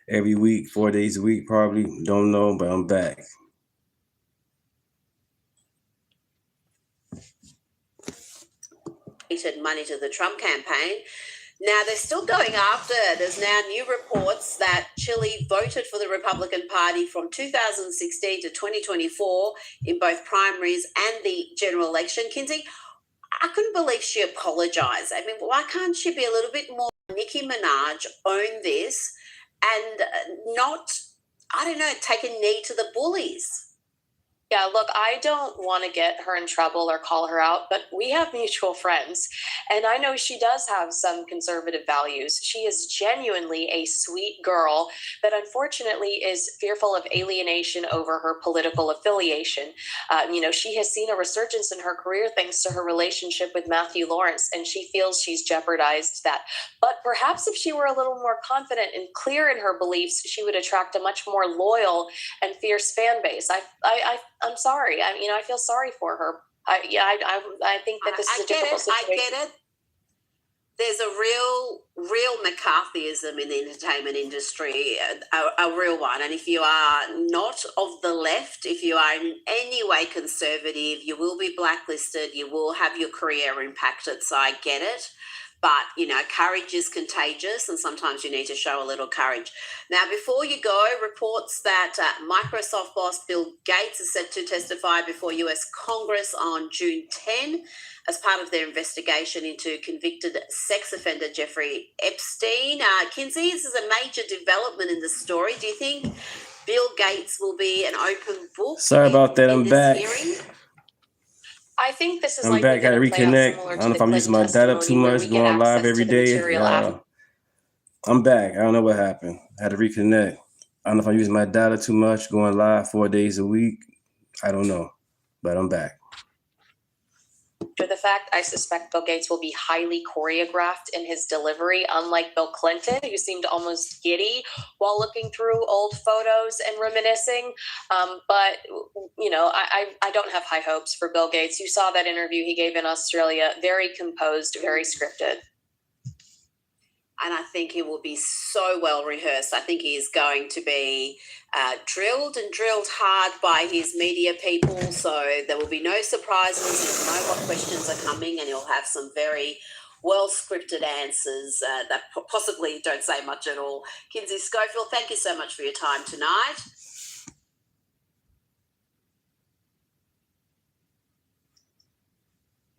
every week, 4 days a week, probably. Don't know, but I'm back. Money to the Trump campaign. Now, they're still going after. There's now new reports that Chile voted for the Republican Party from 2016 to 2024 in both primaries and the general election. Kinsey, I couldn't believe she apologized. I mean, why can't she be a little bit more Nicki Minaj, own this, and not, I don't know, take a knee to the bullies? Yeah, look, I don't want to get her in trouble or call her out, but we have mutual friends. And I know she does have some conservative values. She is genuinely a sweet girl that unfortunately is fearful of alienation over her political affiliation. She has seen a resurgence in her career thanks to her relationship with Matthew Lawrence, and she feels she's jeopardized that. But perhaps if she were a little more confident and clear in her beliefs, she would attract a much more loyal and fierce fan base. I'm sorry. I feel sorry for her. I think that this is a difficult situation. I get it. There's a real McCarthyism in the entertainment industry, a real one. And if you are not of the left, if you are in any way conservative, you will be blacklisted. You will have your career impacted. So I get it. But, courage is contagious, and sometimes you need to show a little courage. Now, before you go, reports that Microsoft boss Bill Gates is set to testify before US Congress on June 10 as part of their investigation into convicted sex offender Jeffrey Epstein. Kinsey, this is a major development in the story. Do you think Bill Gates will be an open book? Sorry about that. I'm back. Hearing? I think this is I'm back. Got to reconnect. I don't know if I'm using my data too much, going live every day. I'm back. I don't know what happened. I had to reconnect. I don't know if I'm using my data too much, going live 4 days a week. I don't know, but I'm back. For the fact, I suspect Bill Gates will be highly choreographed in his delivery, unlike Bill Clinton, who seemed almost giddy while looking through old photos and reminiscing. But I don't have high hopes for Bill Gates. You saw that interview he gave in Australia, very composed, very scripted. And I think he will be so well rehearsed. I think he is going to be drilled hard by his media people. So there will be no surprises. He'll know what questions are coming, and he'll have some very well scripted answers that possibly don't say much at all. Kinsey Schofield, thank you so much for your time tonight.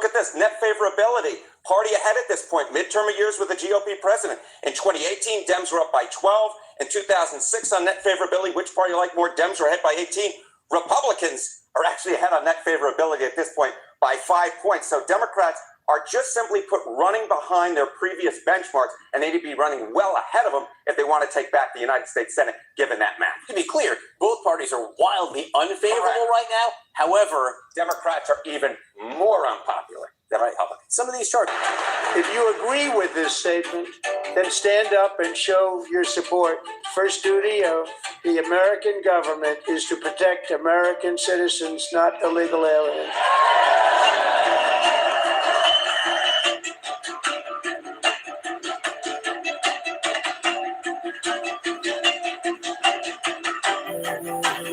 Look at this, net favorability. Party ahead at this point. Midterm years with the GOP president. In 2018, Dems were up by 12. In 2006 on net favorability, which party you like more? Dems were ahead by 18. Republicans are actually ahead on net favorability at this point by 5 points. So Democrats are just simply running behind their previous benchmarks, and they need to be running well ahead of them if they want to take back the United States Senate, given that math. To be clear, both parties are wildly unfavorable right now. However, Democrats are even more unpopular than Republicans. Some of these charts. If you agree with this statement, then stand up and show your support. First duty of the American government is to protect American citizens, not illegal aliens.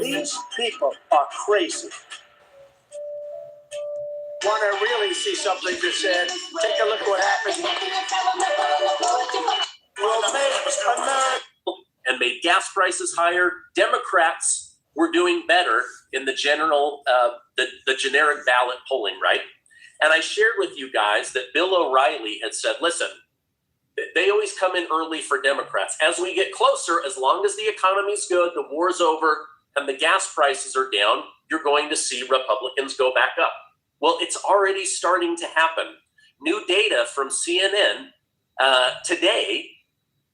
These people are crazy. Want to really see something just said? Take a look at what happened. We'll make America. And made gas prices higher. Democrats were doing better in the general, the generic ballot polling, right? And I shared with you guys that Bill O'Reilly had said, listen, they always come in early for Democrats. As we get closer, as long as the economy's good, the war's over, and the gas prices are down, you're going to see Republicans go back up. Well, it's already starting to happen. New data from CNN today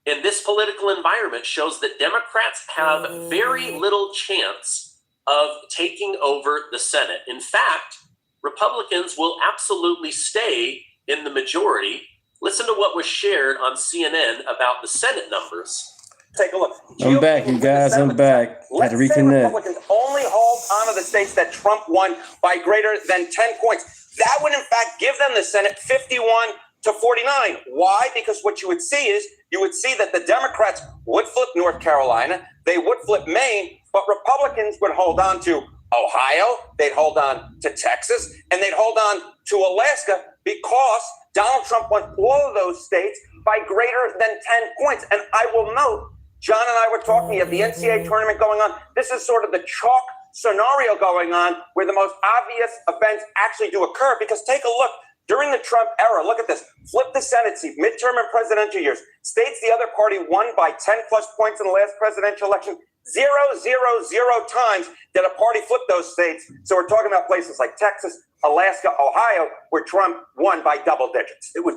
in this political environment shows that Democrats have very little chance of taking over the Senate. In fact, Republicans will absolutely stay in the majority. Listen to what was shared on CNN about the Senate numbers. Take a look. I'm back, you guys. I'm back. Had to reconnect. Republicans only hold on to the states that Trump won by greater than 10 points. That would, in fact, give them the Senate 51 to 49. Why? Because what you would see that the Democrats would flip North Carolina, they would flip Maine, but Republicans would hold on to Ohio, they'd hold on to Texas, and they'd hold on to Alaska because Donald Trump won all of those states by greater than 10 points. And I will note, John and I were talking, you have the NCAA tournament going on. This is sort of the chalk scenario going on where the most obvious events actually do occur, because take a look. During the Trump era, look at this. Flip the Senate seat, midterm and presidential years. States the other party won by 10 plus points in the last presidential election. 0, 0, 0 times did a party flip those states. So we're talking about places like Texas, Alaska, Ohio, where Trump won by double digits. It was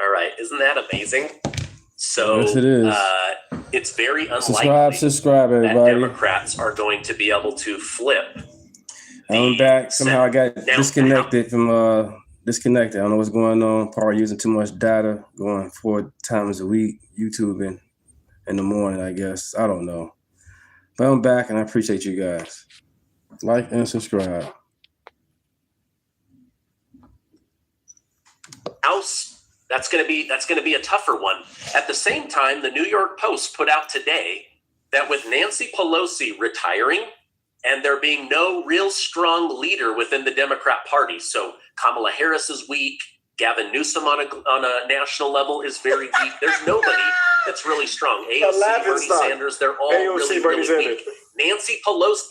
all right. Isn't that amazing? So yes, it is. It's very unlikely subscribe, everybody. that Democrats are going to be able to flip. I'm back. Somehow I got disconnected from disconnected. I don't know what's going on. Probably using too much data, going 4 times a week, YouTubing in the morning, I guess. I don't know. But I'm back, and I appreciate you guys. Like and subscribe. House, that's going to be a tougher one. At the same time, the New York Post put out today that with Nancy Pelosi retiring and there being no real strong leader within the Democrat Party, so Kamala Harris is weak, Gavin Newsom on a national level is very weak. There's nobody that's really strong. AOC, Bernie Sanders, they're all really weak. Nancy Pelosi.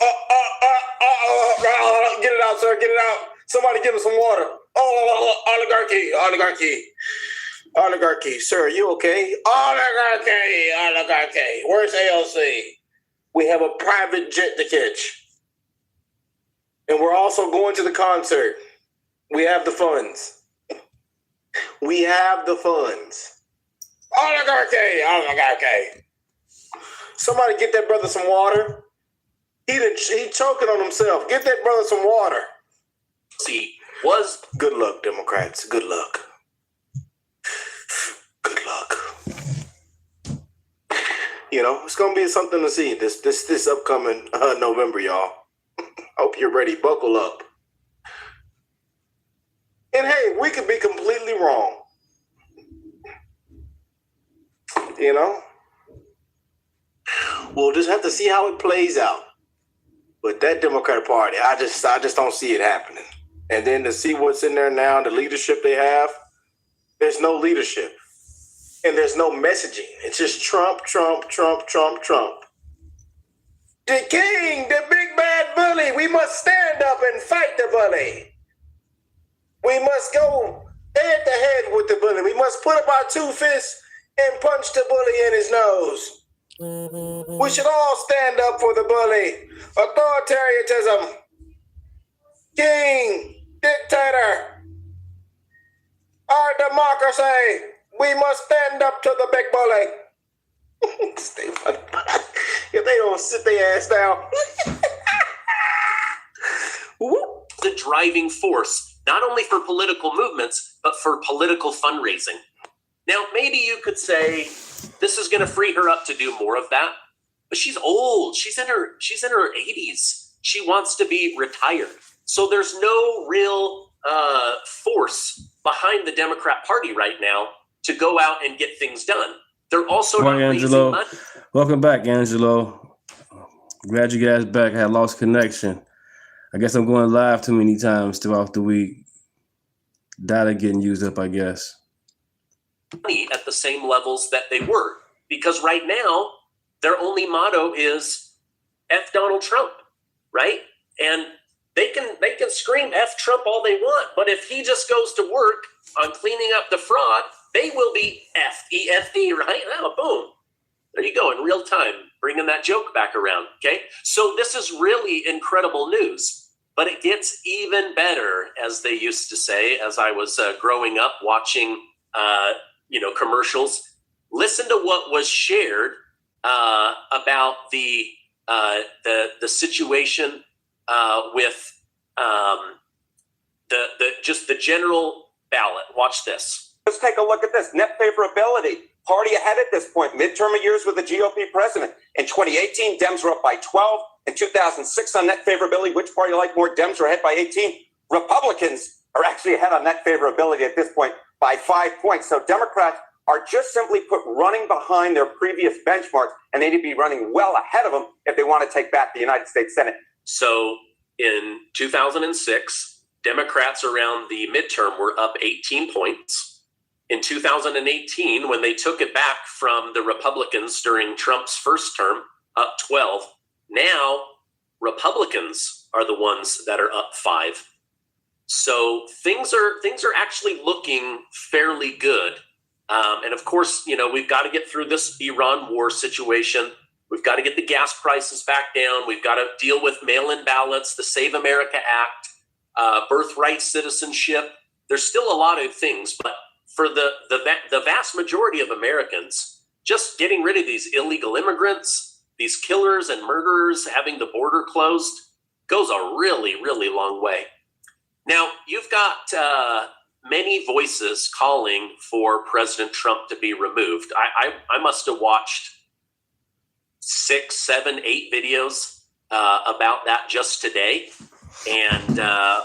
Get it out, sir. Get it out. Somebody give him some water. Oligarchy. Sir, you okay? Oligarchy. Where's AOC? We have a private jet to catch. And we're also going to the concert. We have the funds. Oligarchy. Somebody get that brother some water. He choking on himself. Get that brother some water. See, good luck, Democrats. Good luck. You know, it's gonna be something to see this upcoming November, y'all. Hope you're ready. Buckle up. And hey, we could be completely wrong. You know? We'll just have to see how it plays out. But that Democratic Party, I just don't see it happening. And then to see what's in there now, the leadership they have, there's no leadership. And there's no messaging. It's just Trump. The king, the big bad bully. We must stand up and fight the bully. We must go head to head with the bully. We must put up our 2 fists and punch the bully in his nose. We should all stand up for the bully. Authoritarianism. King, dictator. Our democracy. We must stand up to the big bully. If they don't sit their ass down. the driving force, not only for political movements, but for political fundraising. Now, maybe you could say this is going to free her up to do more of that, but she's old. She's in her 80s. She wants to be retired. So there's no real force behind the Democrat Party right now to go out and get things done. They're also not raising money. Welcome back, Angelo. Glad you guys back. I had lost connection. I guess I'm going live too many times throughout the week. Data getting used up, I guess. At the same levels that they were, because right now their only motto is F Donald Trump, right? And they can scream F Trump all they want, but if he just goes to work on cleaning up the fraud, they will be F-E-F-D, right? Oh, boom. There you go, in real time, bringing that joke back around, okay? So this is really incredible news, but it gets even better, as they used to say, as I was growing up watching commercials. Listen to what was shared about the situation with the general ballot. Watch this. Let's take a look at this. Net favorability. Party ahead at this point. Midterm years with the GOP president. In 2018, Dems were up by 12. In 2006, on net favorability, which party you like more? Dems were ahead by 18. Republicans are actually ahead on net favorability at this point by 5 points. So Democrats are just simply put running behind their previous benchmarks, and they need to be running well ahead of them if they want to take back the United States Senate. So in 2006, Democrats around the midterm were up 18 points. In 2018, when they took it back from the Republicans during Trump's first term, up 12. Now, Republicans are the ones that are up 5. So things are actually looking fairly good. And of course, we've got to get through this Iran war situation. We've got to get the gas prices back down. We've got to deal with mail-in ballots, the Save America Act, birthright citizenship. There's still a lot of things, but for the vast majority of Americans, just getting rid of these illegal immigrants, these killers and murderers, having the border closed, goes a really, really long way. Now, you've got many voices calling for President Trump to be removed. I must have watched 6, 7, 8 videos about that just today, and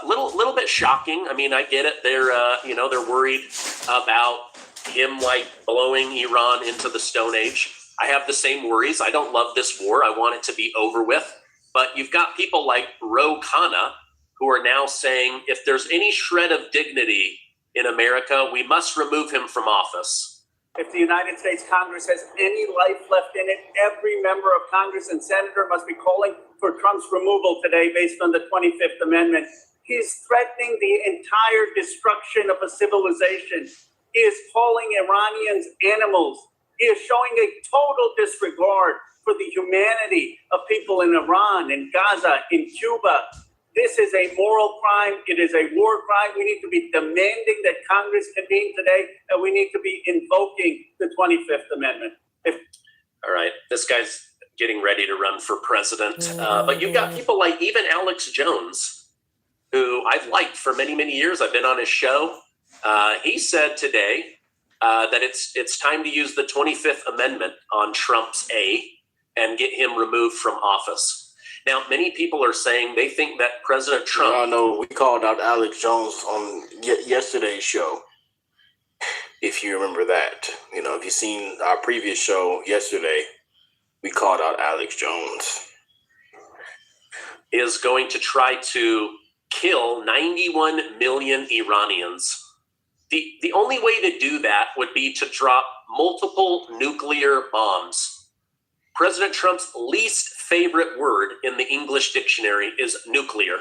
little bit shocking. I mean, I get it. They're worried about him blowing Iran into the Stone Age. I have the same worries. I don't love this war. I want it to be over with. But you've got people like Ro Khanna who are now saying if there's any shred of dignity in America, we must remove him from office. If the United States Congress has any life left in it, every member of Congress and senator must be calling for Trump's removal today based on the 25th Amendment. He's threatening the entire destruction of a civilization. He is calling Iranians animals. He is showing a total disregard for the humanity of people in Iran, in Gaza, in Cuba. This is a moral crime. It is a war crime. We need to be demanding that Congress convene today, and we need to be invoking the 25th Amendment. All right, this guy's getting ready to run for president. But you've got people like even Alex Jones, who I've liked for many, many years. I've been on his show. He said today that it's time to use the 25th Amendment on Trump's A and get him removed from office. Now, many people are saying they think that President Trump... I know we called out Alex Jones on yesterday's show, if you remember that. If you've seen our previous show yesterday, we called out Alex Jones. Is going to try to kill 91 million Iranians. The only way to do that would be to drop multiple nuclear bombs. President Trump's least favorite word in the English dictionary is nuclear.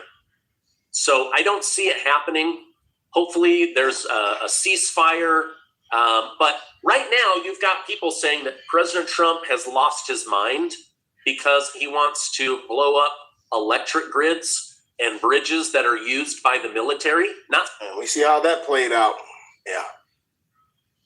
So I don't see it happening. Hopefully there's a ceasefire. But right now you've got people saying that President Trump has lost his mind because he wants to blow up electric grids and bridges that are used by the military. And we see how that played out. Yeah.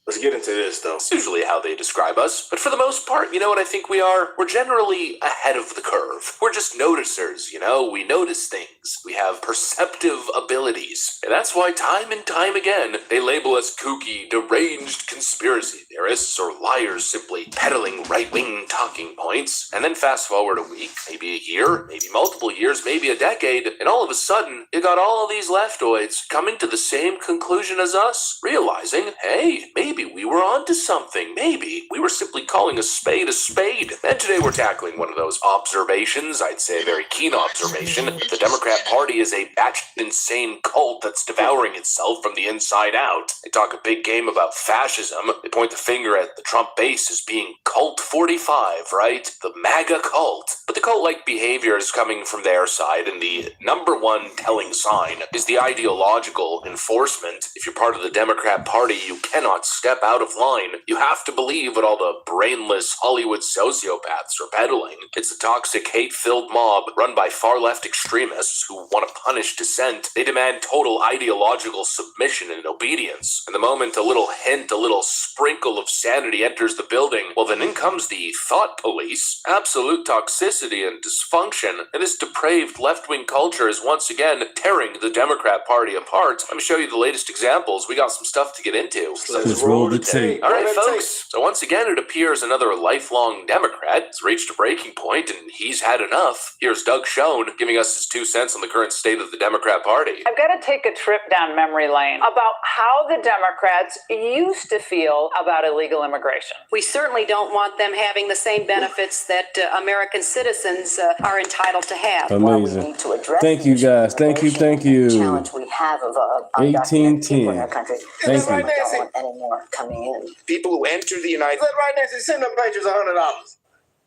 Let's get into this, though. It's usually how they describe us, but for the most part, you know what I think we are? We're generally ahead of the curve. We're just noticers, we notice things. We have perceptive abilities. And that's why time and time again, they label us kooky, deranged conspiracy theorists or liars simply peddling right-wing talking points. And then fast forward a week, maybe a year, maybe multiple years, maybe a decade, and all of a sudden, you got all of these leftoids coming to the same conclusion as us, realizing, hey, maybe we were onto something. Maybe we were simply calling a spade a spade. And today we're tackling one of those observations, I'd say a very keen observation. The Democrat Party is a batshit insane cult that's devouring itself from the inside out. They talk a big game about fascism. They point the finger at the Trump base as being cult 45, right? The MAGA cult. But the cult-like behavior is coming from their side, and the number one telling sign is the ideological enforcement. If you're part of the Democrat Party, you cannot step out of line. You have to believe what all the brainless Hollywood sociopaths are peddling. It's a toxic, hate-filled mob run by far-left extremists who want to punish dissent. They demand total ideological submission and obedience. And the moment a little hint, a little sprinkle of sanity enters the building, well, then in comes the thought police. Absolute toxicity and dysfunction. And this depraved left-wing culture is once again tearing the Democrat Party apart. Let me show you the latest examples. We got some stuff to get into. Let's Roll the tape. All right, folks. So once again, it appears another lifelong Democrat has reached a breaking point, and he's had enough. Here's Doug Schoen giving us his 2 cents on the current state of the Democrat Party. I've got to take a trip down memory lane about how the Democrats used to feel about illegal immigration. We certainly don't want them having the same benefits that American citizens are entitled to have. Amazing. Thank you, guys. Thank you. Challenge we have of 1810. people in our country. Thank you. We don't want any more coming in. People who enter the United States. Right, Nancy, send them pages $100.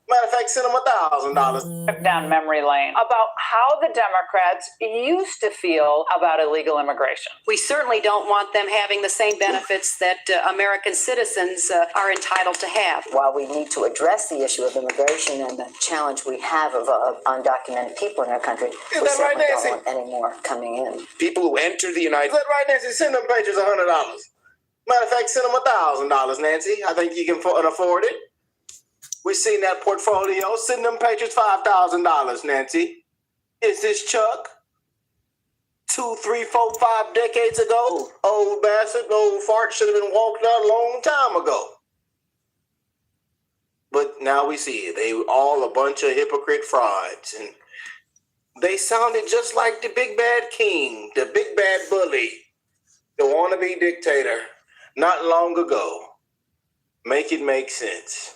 Matter of fact, send them $1,000. Trip down memory lane about how the Democrats used to feel about illegal immigration. We certainly don't want them having the same benefits that American citizens are entitled to have. While we need to address the issue of immigration and the challenge we have of undocumented people in our country, we certainly don't want any more coming in. People who enter the United States. Right, Nancy, send them pages $100. Matter of fact, send them $1,000, Nancy. I think you can afford it. We've seen that portfolio. Send them pages $5,000, Nancy. Is this Chuck? 2, 3, 4, 5 decades ago? Old bastard, old fart should have been walked out a long time ago. But now we see it. They were all a bunch of hypocrite frauds. And they sounded just like the big bad king, the big bad bully, the wannabe dictator, not long ago. Make it make sense.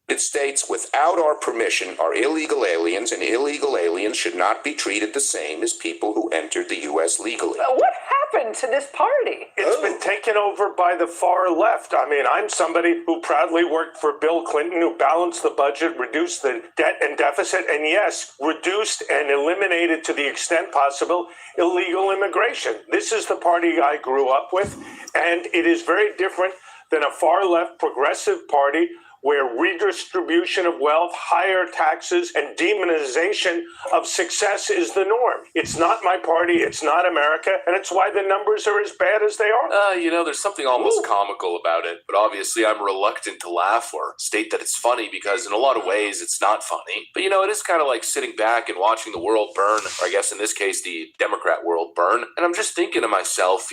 It states, without our permission, are illegal aliens, and illegal aliens should not be treated the same as people who entered the U.S. legally. What happened to this party? It's been taken over by the far left. I mean, I'm somebody who proudly worked for Bill Clinton, who balanced the budget, reduced the debt and deficit, and yes, reduced and eliminated to the extent possible illegal immigration. This is the party I grew up with, and it is very different than a far left progressive party where redistribution of wealth, higher taxes, and demonization of success is the norm. It's not my party, it's not America, and it's why the numbers are as bad as they are. There's something almost comical about it, but obviously I'm reluctant to laugh or state that it's funny because in a lot of ways it's not funny. But it is kind of like sitting back and watching the world burn, or I guess in this case, the Democrat world burn. And I'm just thinking to myself,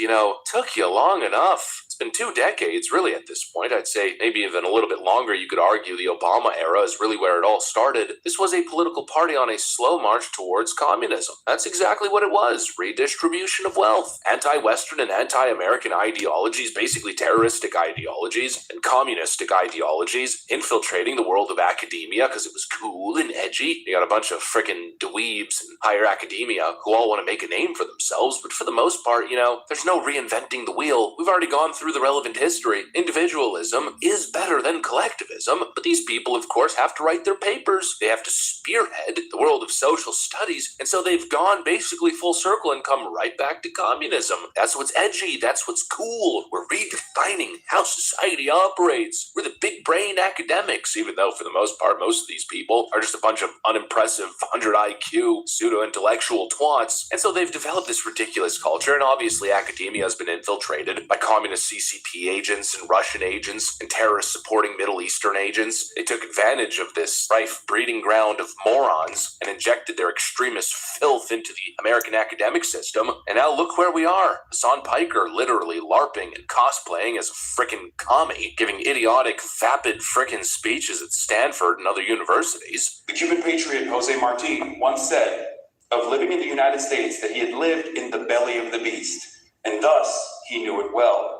took you long enough. It's been 2 decades, really, at this point. I'd say maybe even a little bit longer. You could argue the Obama era is really where it all started. This was a political party on a slow march towards communism. That's exactly what it was. Redistribution of wealth. Anti-Western and anti-American ideologies, basically terroristic ideologies, and communistic ideologies, infiltrating the world of academia because it was cool and edgy. You got a bunch of frickin' dweebs in higher academia who all want to make a name for themselves, but for the most part, there's no reinventing the wheel. We've already gone through the relevant history. Individualism is better than collectivism, but these people, of course, have to write their papers. They have to spearhead the world of social studies, and so they've gone basically full circle and come right back to communism. That's what's edgy. That's what's cool. We're redefining how society operates. We're the big brain academics, even though for the most part, most of these people are just a bunch of unimpressive 100 IQ pseudo-intellectual twats. And so they've developed this ridiculous culture, and obviously academia has been infiltrated by communist CCP agents and Russian agents and terrorists supporting Middle Eastern agents. They took advantage of this rife breeding ground of morons and injected their extremist filth into the American academic system. And now look where we are. Hassan Piker literally LARPing and cosplaying as a frickin' commie, giving idiotic, vapid frickin' speeches at Stanford and other universities. The Cuban patriot Jose Marti once said of living in the United States that he had lived in the belly of the beast, and thus he knew it well.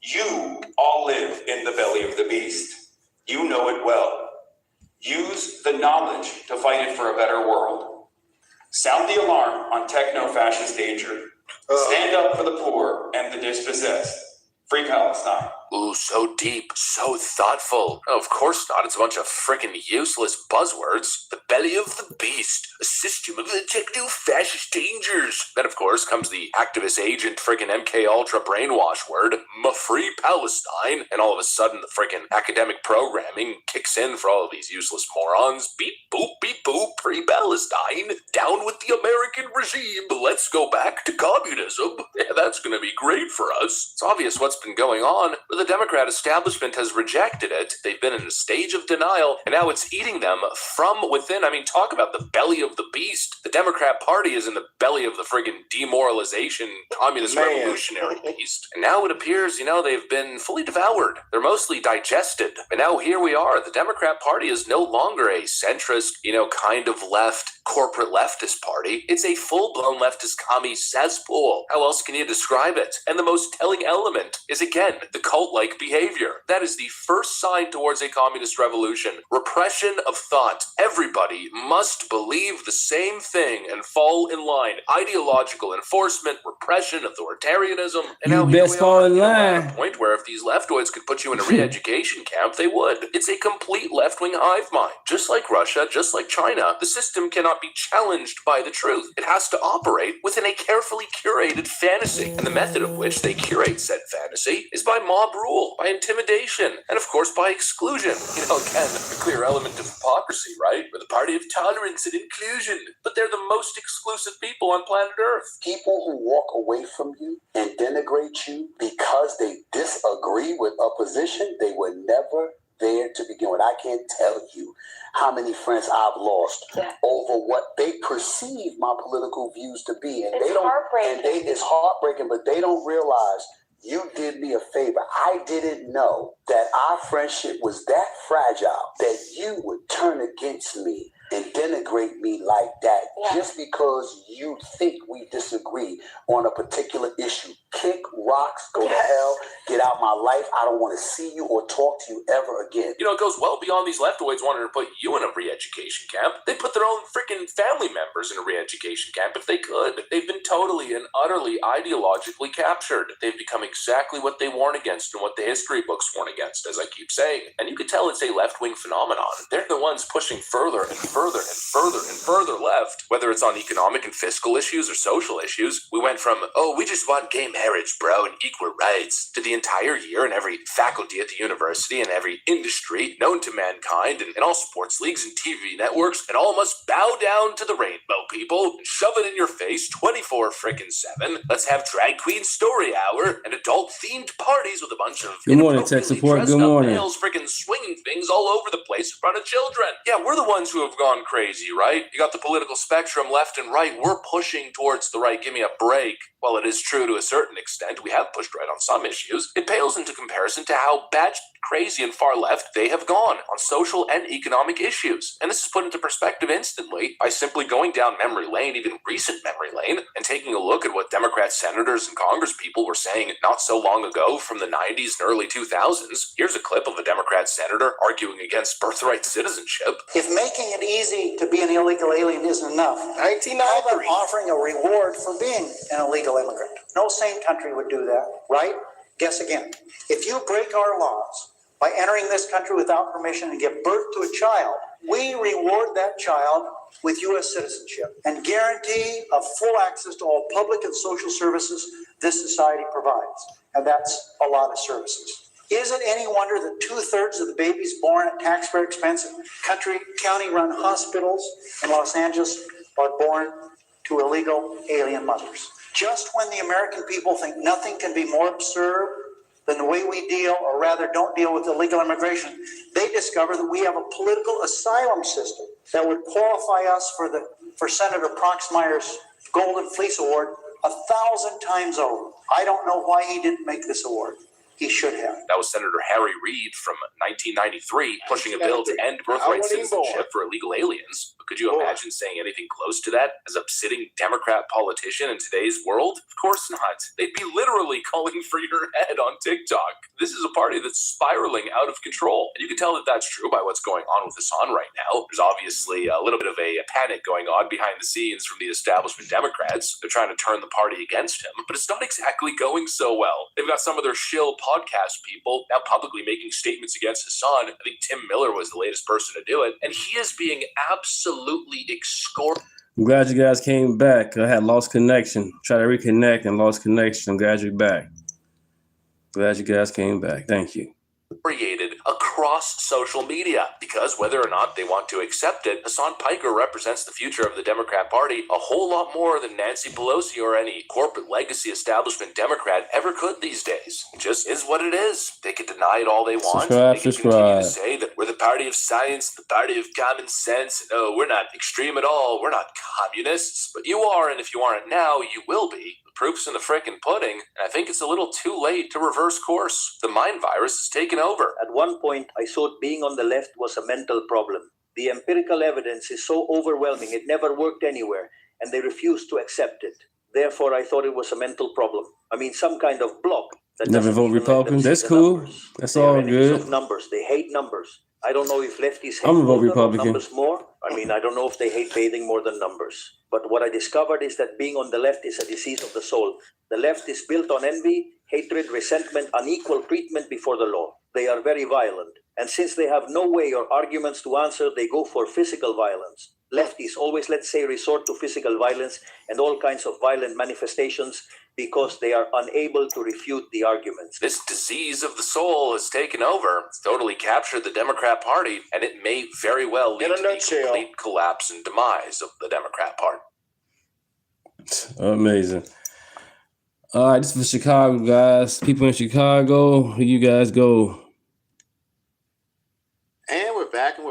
You all live in the belly of the beast. You know it well. Use the knowledge to fight it for a better world. Sound the alarm on techno-fascist danger. Stand up for the poor and the dispossessed. Free Palestine. Ooh, so deep, so thoughtful. Oh, of course not. It's a bunch of frickin' useless buzzwords. The belly of the beast, a system of the techno-fascist dangers. Then, of course, comes the activist agent frickin' MK Ultra brainwash word, free Palestine. And all of a sudden, the frickin' academic programming kicks in for all of these useless morons. Beep, boop, free Palestine. Down with the American regime. Let's go back to communism. Yeah, that's gonna be great for us. It's obvious what's been going on. For But the Democrat establishment has rejected it. They've been in a stage of denial, and now it's eating them from within. I mean, talk about the belly of the beast. The Democrat Party is in the belly of the friggin' demoralization, communist revolutionary beast. And now it appears, they've been fully devoured. They're mostly digested. And now here we are. The Democrat Party is no longer a centrist, kind of left, corporate leftist party. It's a full-blown leftist commie cesspool. How else can you describe it? And the most telling element is, again, the cult-like behavior. That is the first sign towards a communist revolution. Repression of thought. Everybody must believe the same thing and fall in line. Ideological enforcement, repression, authoritarianism. And You now here best we fall are, in line. at a point where if these leftoids could put you in a re-education camp, they would. It's a complete left-wing hive mind. Just like Russia, just like China, the system cannot be challenged by the truth. It has to operate within a carefully curated fantasy. And the method of which they curate said fantasy is by mob rule, by intimidation, and of course by exclusion. Again, a clear element of hypocrisy, right? We're the party of tolerance and inclusion, but they're the most exclusive people on planet Earth. People who walk away from you and denigrate you because they disagree with opposition, they were never there to begin with. I can't tell you how many friends I've lost over what they perceive my political views to be. And it's heartbreaking, but they don't realize you did me a favor. I didn't know that our friendship was that fragile that you would turn against me and denigrate me like that just because you think we disagree on a particular issue. Kick rocks, go to hell, get out my life. I don't want to see you or talk to you ever again. It goes well beyond these leftoids wanting to put you in a re-education camp. They put their own freaking family members in a re-education camp if they could. They've been totally and utterly ideologically captured. They've become exactly what they warn against and what the history books warn against, as I keep saying. And you could tell it's a left-wing phenomenon. They're the ones pushing further and further and further and further left, whether it's on economic and fiscal issues or social issues. We went from, we just want gay marriage, bro, and equal rights, to the entire year and every faculty at the university and every industry known to mankind and all sports leagues and TV networks, and all must bow down to the rainbow, people, and shove it in your face 24/7. Let's have drag queen story hour and adult-themed parties with a bunch of Good morning, tech support. Good morning. males freaking swinging things all over the place in front of children. Yeah, we're the ones who have gone crazy, right? You got the political spectrum left and right. We're pushing towards the right. Give me a break. While it is true to a certain extent, we have pushed right on some issues, it pales into comparison to how bad, crazy, and far left they have gone on social and economic issues. And this is put into perspective instantly by simply going down memory lane, even recent memory lane, and taking a look at what Democrat senators and congresspeople were saying not so long ago from the 90s and early 2000s. Here's a clip of a Democrat senator arguing against birthright citizenship. If making it easy to be an illegal alien isn't enough, how about offering a reward for being an illegal immigrant? No sane country would do that, right? Guess again. If you break our laws by entering this country without permission and give birth to a child, we reward that child with U.S. citizenship and guarantee of full access to all public and social services this society provides. And that's a lot of services. Is it any wonder that 2/3 of the babies born at taxpayer expense in county-run hospitals in Los Angeles are born to illegal alien mothers? Just when the American people think nothing can be more absurd than the way we deal, or rather don't deal with illegal immigration, they discover that we have a political asylum system that would qualify us for Senator Proxmire's Golden Fleece Award 1,000 times over. I don't know why he didn't make this award. He should have. That was Senator Harry Reid from 1993, pushing a bill to end birthright citizenship for illegal aliens. But could you imagine saying anything close to that as a sitting Democrat politician in today's world? Of course not. They'd be literally calling for your head on TikTok. This is a party that's spiraling out of control. And you can tell that that's true by what's going on with Hassan right now. There's obviously a little bit of a panic going on behind the scenes from the establishment Democrats. They're trying to turn the party against him, but it's not exactly going so well. They've got some of their shill podcast people now publicly making statements against Hassan. I think Tim Miller was the latest person to do it, and he is being absolutely excoriated. I'm glad you guys came back. I had lost connection. Try to reconnect and lost connection. I'm glad you're back. Glad you guys came back. Thank you. Across across social media, because whether or not they want to accept it, Hassan Piker represents the future of the Democrat Party a whole lot more than Nancy Pelosi or any corporate legacy establishment Democrat ever could these days. It just is what it is. They can deny it all they want. They can continue to say that we're the party of science, the party of common sense. No, we're not extreme at all. We're not communists. But you are, and if you aren't now, you will be. The proof's in the frickin' pudding, and I think it's a little too late to reverse course. The mind virus has taken over. At one point, I thought being on the left was a mental problem. The empirical evidence is so overwhelming, it never worked anywhere, and they refused to accept it. Therefore, I thought it was a mental problem. I mean, some kind of block. That never vote Republican. That's cool. That's all good. Of numbers. They hate numbers. I don't know if lefties hate I'm a vote Republican. Numbers more. I mean, I don't know if they hate bathing more than numbers. But what I discovered is that being on the left is a disease of the soul. The left is built on envy, hatred, resentment, unequal treatment before the law. They are very violent. And since they have no way or arguments to answer, they go for physical violence. Lefties always, let's say, resort to physical violence and all kinds of violent manifestations because they are unable to refute the arguments. This disease of the soul has taken over. It's totally captured the Democrat Party, and it may very well lead to the complete collapse and demise of the Democrat Party. Amazing. All right, this is for Chicago, guys. People in Chicago, here you guys go. And we're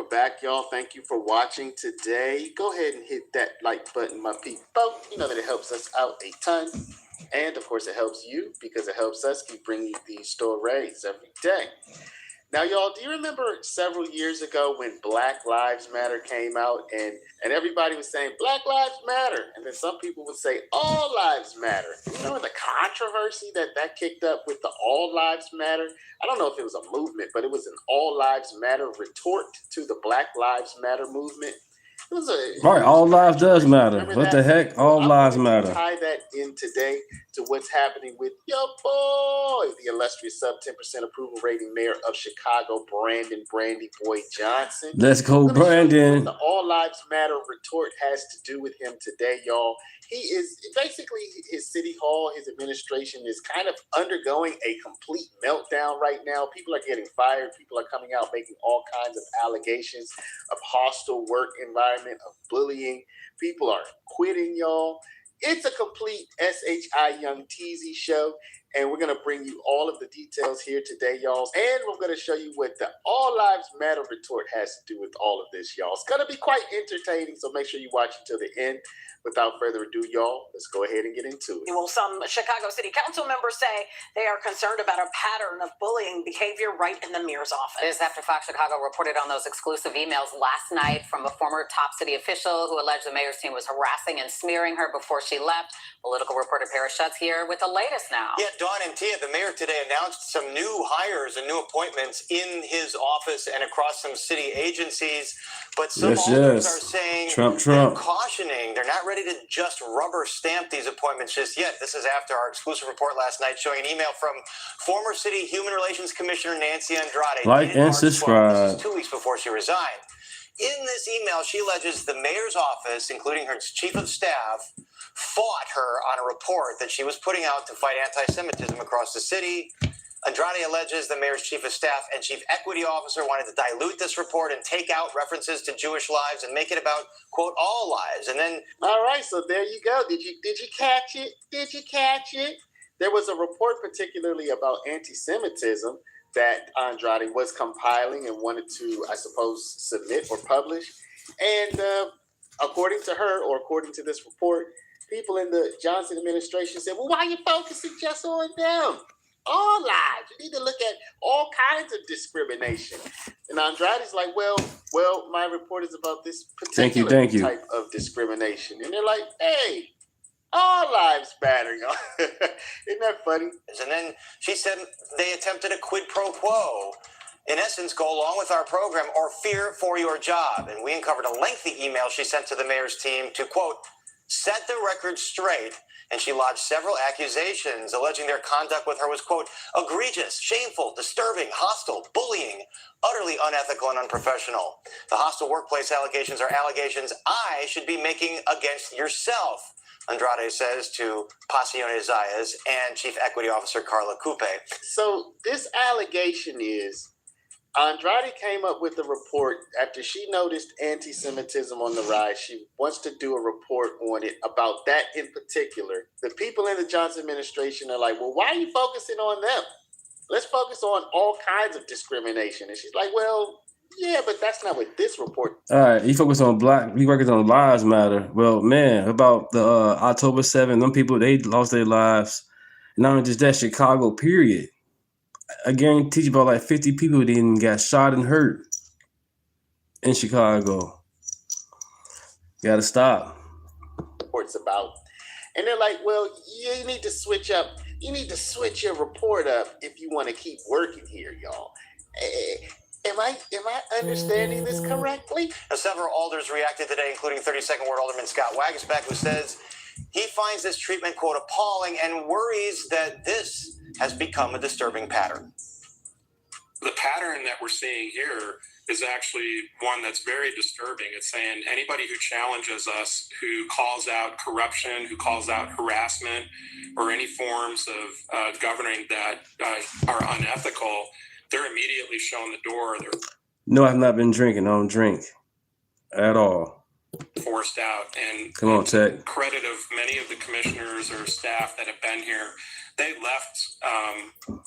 back, y'all. Thank you for watching today. Go ahead and hit that like button, my people. You know that it helps us out a ton. And, of course, it helps you because it helps us keep bringing you these stories every day. Now, y'all, do you remember several years ago when Black Lives Matter came out and everybody was saying Black Lives Matter? And then some people would say All Lives Matter. You remember the controversy that kicked up with the All Lives Matter? I don't know if it was a movement, but it was an All Lives Matter retort to the Black Lives Matter movement. It was Right, all lives does matter. What the heck? All lives matter. Tie that in today to what's happening with your boy, the illustrious sub 10% approval rating mayor of Chicago, Brandon Brandy Boy Johnson. Let's go, Brandon. The All Lives Matter retort has to do with him today, y'all. He is basically, his city hall, his administration is kind of undergoing a complete meltdown right now. People are getting fired. People are coming out making all kinds of allegations of hostile work environment, of bullying. People are quitting, y'all. It's a complete SHI Young Teasy show, and we're going to bring you all of the details here today, y'all. And we're going to show you what the All Lives Matter retort has to do with all of this, y'all. It's going to be quite entertaining, so make sure you watch it till the end. Without further ado, y'all, let's go ahead and get into it. Well, some Chicago City Council members say they are concerned about a pattern of bullying behavior right in the mayor's office. This after Fox Chicago reported on those exclusive emails last night from a former top city official who alleged the mayor's team was harassing and smearing her before she left. Political reporter Paris Schutz here with the latest now. Yeah, Dawn and Tia, the mayor today announced some new hires and new appointments in his office and across some city agencies. But some are saying they're cautioning. They're not ready to just rubber stamp these appointments just yet. This is after our exclusive report last night showing an email from former City Human Relations Commissioner Nancy Andrade. Like and subscribe. This is 2 weeks before she resigned. In this email, she alleges the mayor's office, including her chief of staff, fought her on a report that she was putting out to fight anti-Semitism across the city. Andrade alleges the mayor's chief of staff and chief equity officer wanted to dilute this report and take out references to Jewish lives and make it about, quote, all lives. And then... All right, so there you go. Did you catch it? Did you catch it? There was a report particularly about anti-Semitism that Andrade was compiling and wanted to, I suppose, submit or publish. And according to her, or according to this report, people in the Johnson administration said, well, why are you focusing just on them? All lives. You need to look at all kinds of discrimination. And Andrade's like, well, my report is about this particular type of discrimination. And they're like, hey, all lives matter. Isn't that funny? And then she said they attempted a quid pro quo. In essence, go along with our program or fear for your job. And we uncovered a lengthy email she sent to the mayor's team to, quote, set the record straight. And she lodged several accusations alleging their conduct with her was, quote, egregious, shameful, disturbing, hostile, bullying, utterly unethical and unprofessional. The hostile workplace allegations are allegations I should be making against yourself, Andrade says to Pasione Zayas and Chief Equity Officer Carla Coupe. So this allegation is Andrade came up with a report after she noticed anti-Semitism on the rise. She wants to do a report on it about that in particular. The people in the Johnson administration are like, well, why are you focusing on them? Let's focus on all kinds of discrimination. And she's like, well, yeah, but that's not what this report. All right, you focus on we focus on lives matter. Well, man, about the October 7th, them people, they lost their lives. Not only just that, Chicago, period. I guarantee you about like 50 people didn't got shot and hurt in Chicago. Gotta stop. Reports about. And they're like, well, you need to switch up. You need to switch your report up if you want to keep working here, y'all. Am I understanding this correctly? Now, several alders reacted today, including 32nd Ward Alderman Scott Waguespack, who says he finds this treatment, quote, appalling and worries that this has become a disturbing pattern. The pattern that we're seeing here is actually one that's very disturbing. It's saying anybody who challenges us, who calls out corruption, who calls out harassment, or any forms of governing that are unethical, they're immediately shown the door. They're No, I've not been drinking. I don't drink at all. Forced out. And come on, Tech. Credit of many of the commissioners or staff that have been here, they left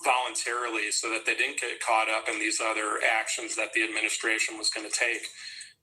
voluntarily so that they didn't get caught up in these other actions that the administration was going to take.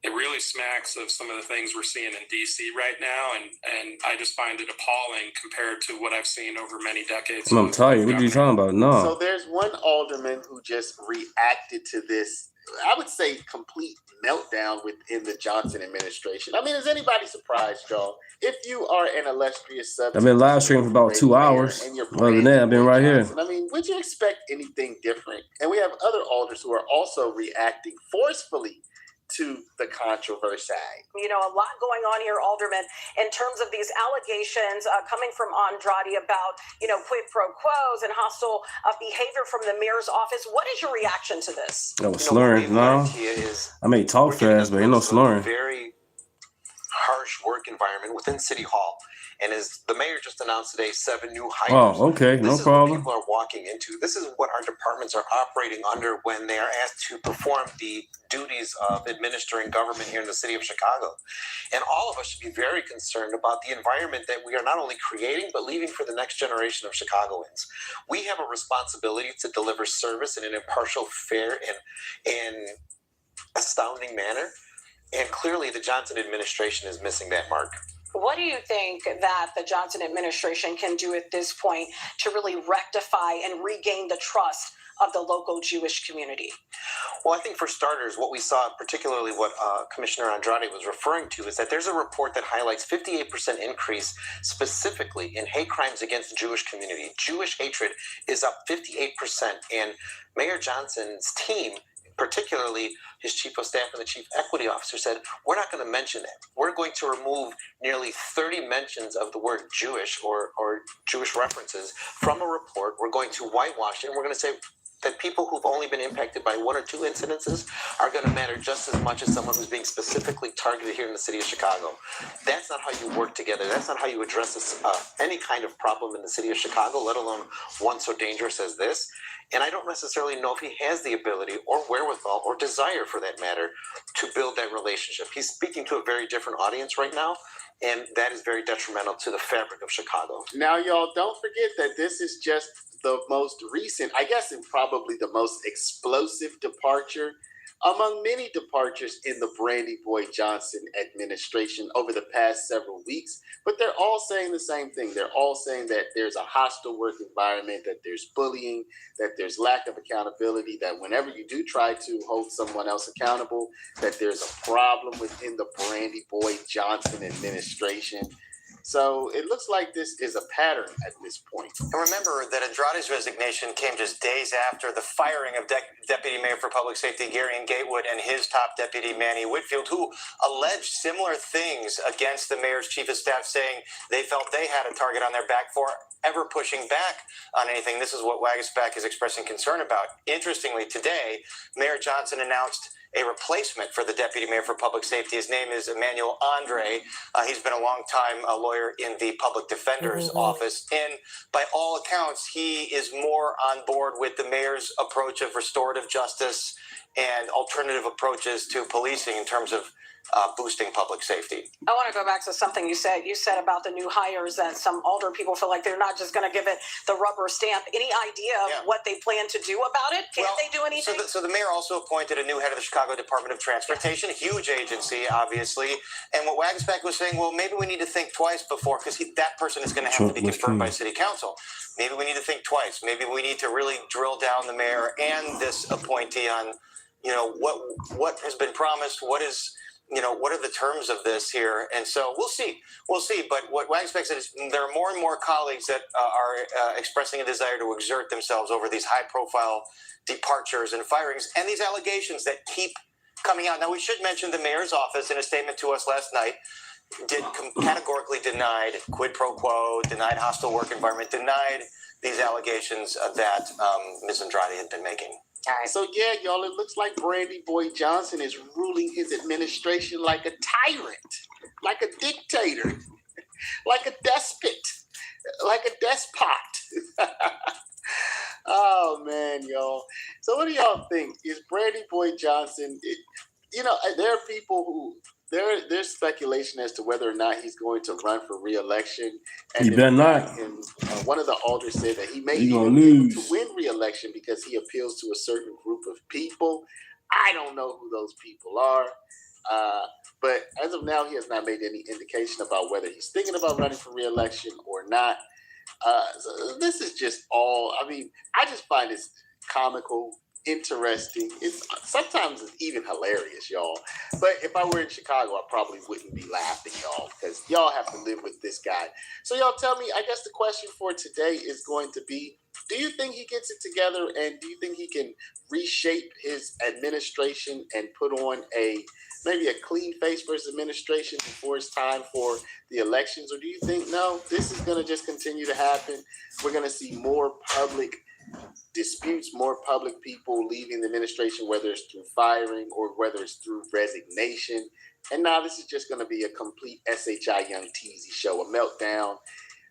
It really smacks of some of the things we're seeing in D.C. right now, and I just find it appalling compared to what I've seen over many decades. I'm tired. What are you talking about? No. So there's one alderman who just reacted to this, I would say, complete meltdown within the Johnson administration. I mean, is anybody surprised, y'all? If you are an illustrious subject, I've been live streaming for about 2 hours. Other than that, I've been right here. I mean, would you expect anything different? And we have other alders who are also reacting forcefully to the controversy. You know, a lot going on here, Alderman, in terms of these allegations coming from Andrade about, you know, quid pro quos and hostile behavior from the mayor's office. What is your reaction to this? I was slurring. No, I may talk fast, but ain't no slurring. Very harsh work environment within City Hall. And as the mayor just announced today, 7 new hires. Oh, okay, no problem. People are walking into. This is what our departments are operating under when they are asked to perform the duties of administering government here in the city of Chicago. And all of us should be very concerned about the environment that we are not only creating, but leaving for the next generation of Chicagoans. We have a responsibility to deliver service in an impartial, fair, and astounding manner. And clearly the Johnson administration is missing that mark. What do you think that the Johnson administration can do at this point to really rectify and regain the trust of the local Jewish community? Well, I think for starters, what we saw, particularly what Commissioner Andrade was referring to, is that there's a report that highlights 58% increase specifically in hate crimes against the Jewish community. Jewish hatred is up 58%, and Mayor Johnson's team, particularly his chief of staff and the chief equity officer, said, we're not going to mention it. We're going to remove nearly 30 mentions of the word Jewish or Jewish references from a report. We're going to whitewash it, and we're going to say that people who've only been impacted by 1 or 2 incidences are going to matter just as much as someone who's being specifically targeted here in the city of Chicago. That's not how you work together. That's not how you address this, any kind of problem in the city of Chicago, let alone one so dangerous as this. And I don't necessarily know if he has the ability or wherewithal or desire, for that matter, to build that relationship. He's speaking to a very different audience right now, and that is very detrimental to the fabric of Chicago. Now, y'all, don't forget that this is just the most recent, I guess, and probably the most explosive departure among many departures in the Brandy Boy Johnson administration over the past several weeks. But they're all saying the same thing. They're all saying that there's a hostile work environment, that there's bullying, that there's lack of accountability, that whenever you do try to hold someone else accountable, that there's a problem within the Brandy Boy Johnson administration. So it looks like this is a pattern at this point. And remember that Andrade's resignation came just days after the firing of Deputy Mayor for Public Safety Garion Gatewood and his top deputy, Manny Whitfield, who alleged similar things against the mayor's chief of staff, saying they felt they had a target on their back for ever pushing back on anything. This is what Waguespack is expressing concern about. Interestingly, today, Mayor Johnson announced a replacement for the deputy mayor for public safety. His name is Emmanuel Andre. He's been a long-time lawyer in the public defender's office. And by all accounts, he is more on board with the mayor's approach of restorative justice and alternative approaches to policing in terms of boosting public safety. I want to go back to something you said. You said about the new hires that some older people feel like they're not just going to give it the rubber stamp. Any idea of what they plan to do about it? Can they do anything? So the mayor also appointed a new head of the Chicago Department of Transportation, a huge agency, obviously. And what Wagsback was saying, well, maybe we need to think twice before, because that person is going to have to be confirmed by city council. Maybe we need to think twice. Maybe we need to really drill down the mayor and this appointee on, what has been promised, what are the terms of this here? And so we'll see. But what Wagsback said is there are more and more colleagues that are expressing a desire to exert themselves over these high-profile departures and firings and these allegations that keep coming out. Now, we should mention the mayor's office in a statement to us last night categorically denied quid pro quo, denied hostile work environment, denied these allegations that Ms. Andrade had been making. So yeah, y'all, it looks like Brandy Boy Johnson is ruling his administration like a tyrant, like a dictator, like a despot, like a despot. Oh man, y'all. So what do y'all think? Is Brandy Boy Johnson? There are people who there's speculation as to whether or not he's going to run for re-election. And you better not. And one of the alders said that he may be able to win re-election because he appeals to a certain group of people. I don't know who those people are. But as of now, he has not made any indication about whether he's thinking about running for re-election or not. So this is just all, I just find this comical, interesting. Sometimes it's even hilarious, y'all. But if I were in Chicago, I probably wouldn't be laughing, y'all, because y'all have to live with this guy. So y'all tell me, I guess the question for today is going to be, do you think he gets it together, and do you think he can reshape his administration and put on maybe a clean face for his administration before it's time for the elections? Or do you think, no, this is going to just continue to happen? We're going to see more public disputes, more public people leaving the administration, whether it's through firing or whether it's through resignation. And now this is just going to be a complete SHI Young Teasy show, a meltdown.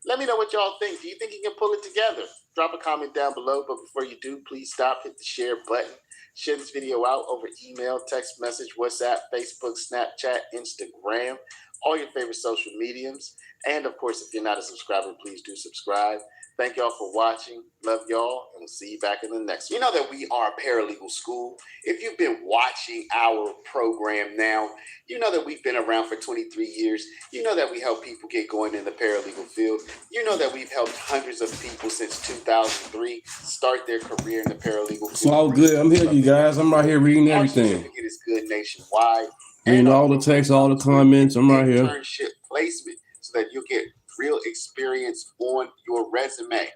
Let me know what y'all think. Do you think he can pull it together? Drop a comment down below. But before you do, please stop, hit the share button. Share this video out over email, text message, WhatsApp, Facebook, Snapchat, Instagram, all your favorite social mediums. And of course, if you're not a subscriber, please do subscribe. Thank y'all for watching. Love y'all, and we'll see you back in the next one. You know that we are a paralegal school. If you've been watching our program now, you know that we've been around for 23 years. You know that we help people get going in the paralegal field. You know that we've helped hundreds of people since 2003 start their career in the paralegal field. It's all good. I'm here, you guys. I'm right here reading everything. Our certificate is good nationwide. Reading all the text, all the comments. I'm right here. Internship placement so that you'll get real experience on your resume.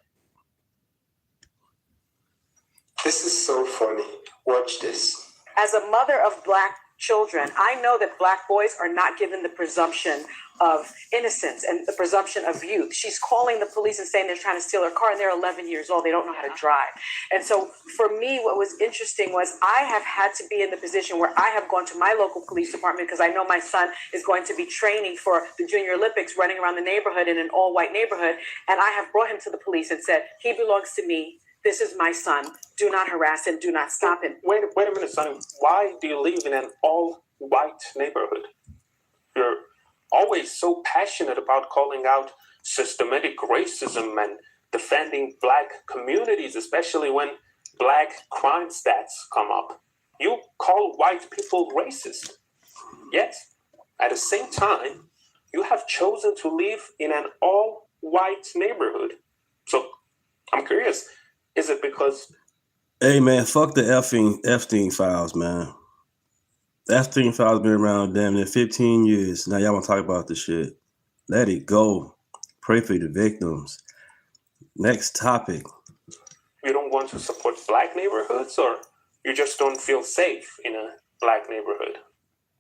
This is so funny. Watch this. As a mother of Black children, I know that Black boys are not given the presumption of innocence and the presumption of youth. She's calling the police and saying they're trying to steal her car, and they're 11 years old. They don't know how to drive. And so for me, what was interesting was I have had to be in the position where I have gone to my local police department because I know my son is going to be training for the Junior Olympics, running around the neighborhood in an all-white neighborhood. And I have brought him to the police and said, he belongs to me. This is my son. Do not harass him. Do not stop him. Wait a minute, Sonny. Why do you live in an all-white neighborhood? You're always so passionate about calling out systematic racism and defending Black communities, especially when Black crime stats come up. You call white people racist. Yet, at the same time, you have chosen to live in an all-white neighborhood. So, I'm curious, is it because... Hey, man, fuck the Epstein files, man. The Epstein files been around damn near 15 years. Now y'all want to talk about this shit. Let it go. Pray for the victims. Next topic. You don't want to support Black neighborhoods, or you just don't feel safe in a Black neighborhood?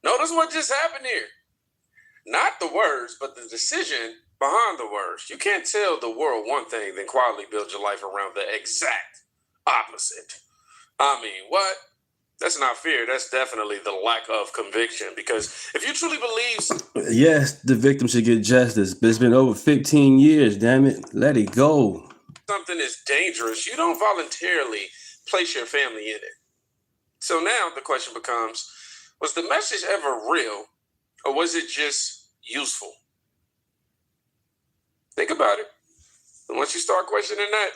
Notice what just happened here. Not the words, but the decision behind the words. You can't tell the world one thing, then quietly build your life around the exact opposite. I mean, what? That's not fear. That's definitely the lack of conviction. Because if you truly believe... Yes, the victim should get justice, but it's been over 15 years, damn it. Let it go. Something is dangerous, you don't voluntarily place your family in it. So now the question becomes, was the message ever real, or was it just useful? Think about it. And once you start questioning that,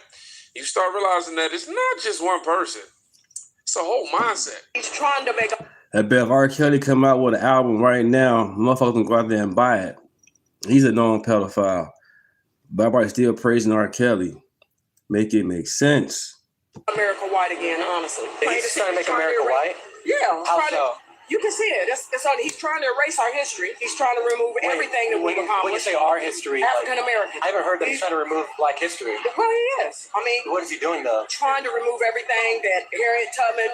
you start realizing that it's not just one person. It's a whole mindset. He's trying to make a... I bet if R. Kelly come out with an album right now, motherfuckers can go out there and buy it. He's a known pedophile. But everybody's still praising R. Kelly. Make it make sense. America white again, honestly. He's trying to make America white? Yeah. How so? You can see it. It's on, he's trying to erase our history. He's trying to remove everything that we've accomplished. When you say our history, African American. I haven't heard that he's trying to remove Black history. Well, he is. I mean, what is he doing though? Trying to remove everything that Harriet Tubman,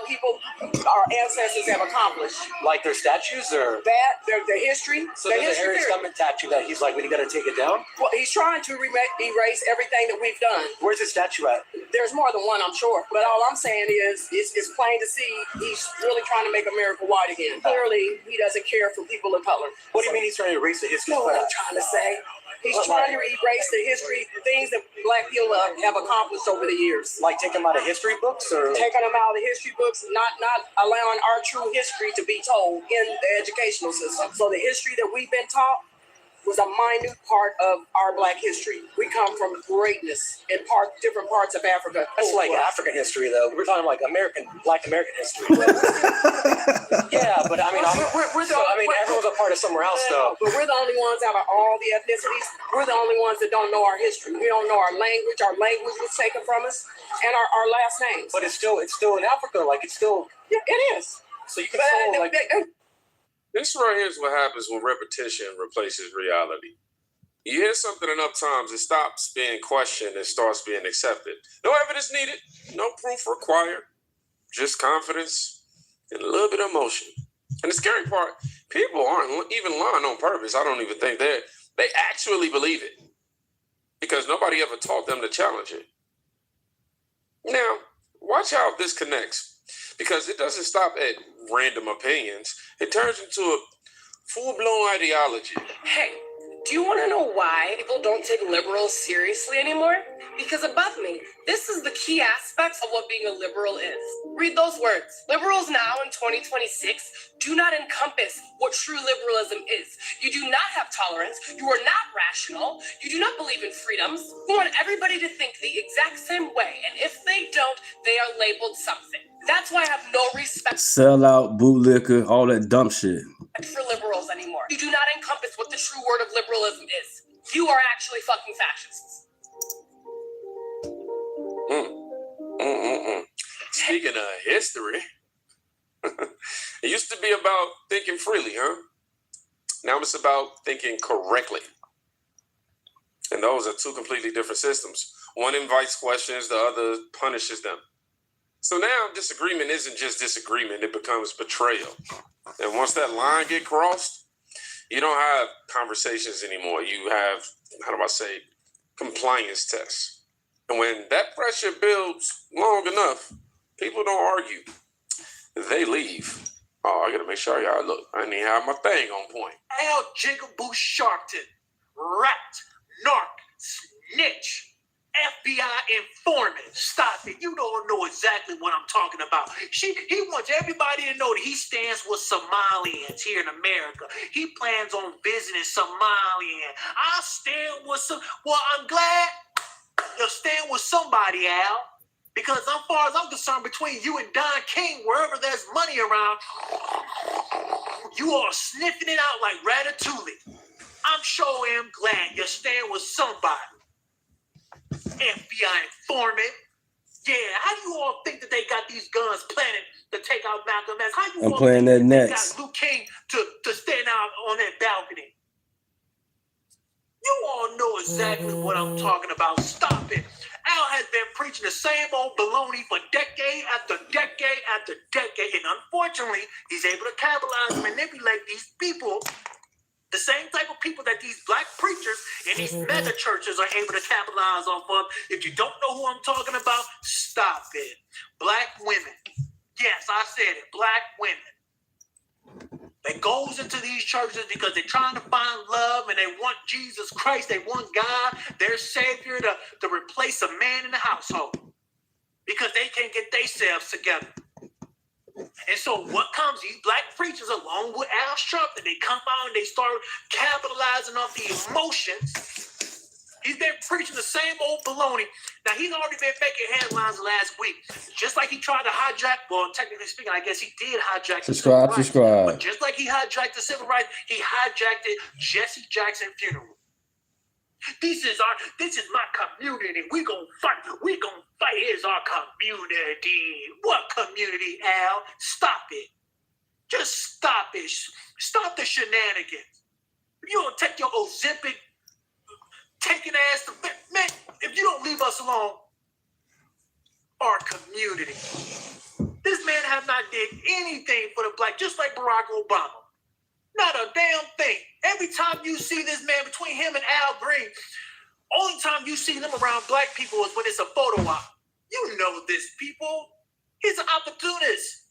our ancestors have accomplished. Like their statues or their history. So there's a Harriet Tubman statue that he's like, we got to take it down. Well, he's trying to erase everything that we've done. Where's the statue at? There's more than one, I'm sure. But all I'm saying is, it's plain to see he's really trying to make America white again. Clearly, he doesn't care for people of color. What do you mean he's trying to erase the history? You know what I'm trying to say? He's trying to erase the history, things that Black people have accomplished over the years. Like take them out of history books, or taking them out of the history books, not allowing our true history to be told in the educational system. So the history that we've been taught was a minute part of our Black history. We come from greatness in different parts of Africa. That's like African history, though. We're talking like Black American history. Yeah, but I mean, everyone's a part of somewhere else, though. But we're the only ones out of all the ethnicities. We're the only ones that don't know our history. We don't know our language. Our language was taken from us, and our last names. But it's still in Africa. Like it's still. Yeah, it is. So you can This right here is what happens when repetition replaces reality. You hear something enough times, it stops being questioned and starts being accepted. No evidence needed, no proof required, just confidence and a little bit of emotion. And the scary part, people aren't even lying on purpose. I don't even think they actually believe it because nobody ever taught them to challenge it. Now, watch how this connects. Because it doesn't stop at random opinions. It turns into a full-blown ideology. Hey, do you want to know why people don't take liberals seriously anymore? Because above me, this is the key aspects of what being a liberal is. Read those words. Liberals now in 2026 do not encompass what true liberalism is. You do not have tolerance. You are not rational. You do not believe in freedoms. You want everybody to think the exact same way. And if they don't, they are labeled something. That's why I have no respect. Sell out, bootlicker, all that dumb shit. For liberals anymore. You do not encompass what the true word of liberalism is. You are actually fucking fascists. Speaking of history, it used to be about thinking freely, huh? Now it's about thinking correctly. And those are two completely different systems. One invites questions, the other punishes them. So now disagreement isn't just disagreement, it becomes betrayal. And once that line get crossed, you don't have conversations anymore. You have, compliance tests. And when that pressure builds long enough, people don't argue. They leave. Oh, I gotta make sure y'all look. I didn't even have my thing on point. Al Jigaboo Sharpton, rat, narc, snitch. FBI informant. Stop it. You don't know exactly what I'm talking about. He wants everybody to know that he stands with Somalians here in America. He plans on visiting Somalian. I stand with some. Well, I'm glad you'll stand with somebody, Al. Because as far as I'm concerned, between you and Don King, wherever there's money around, you are sniffing it out like Ratatouille. I'm sure am glad you stand with somebody. FBI informant. Yeah, how do you all think that they got these guns planted to take out Malcolm X? How you I'm all playing think that next. they got Luke King to stand out on that balcony? You all know exactly what I'm talking about. Stop it. Al has been preaching the same old baloney for decade after decade after decade. And unfortunately, he's able to capitalize and manipulate these people. The same type of people that these black preachers and these mega churches are able to capitalize off of. If you don't know who I'm talking about, stop it. Black women. Yes, I said it. Black women. That goes into these churches because they're trying to find love and they want Jesus Christ. They want God, their Savior, to replace a man in the household because they can't get themselves together. And so what comes, these black preachers along with Al Sharpton, they come out and they start capitalizing off the emotions. He's been preaching the same old baloney. Now, he's already been making headlines last week. Just like he tried to hijack, well, technically speaking, I guess he did hijack the civil rights. But just like he hijacked the civil rights, he hijacked the Jesse Jackson funeral. This is my community. We gonna fight. We gonna fight. Here's our community. What community, Al? Stop it. Just stop it. Stop the shenanigans. If you don't take your Ozempic taking ass to man, if you don't leave us alone, our community. This man have not did anything for the black, just like Barack Obama. Not a damn thing. Every time you see this man, between him and Al Green, only time you see them around black people is when it's a photo op. You know this, people. He's an opportunist.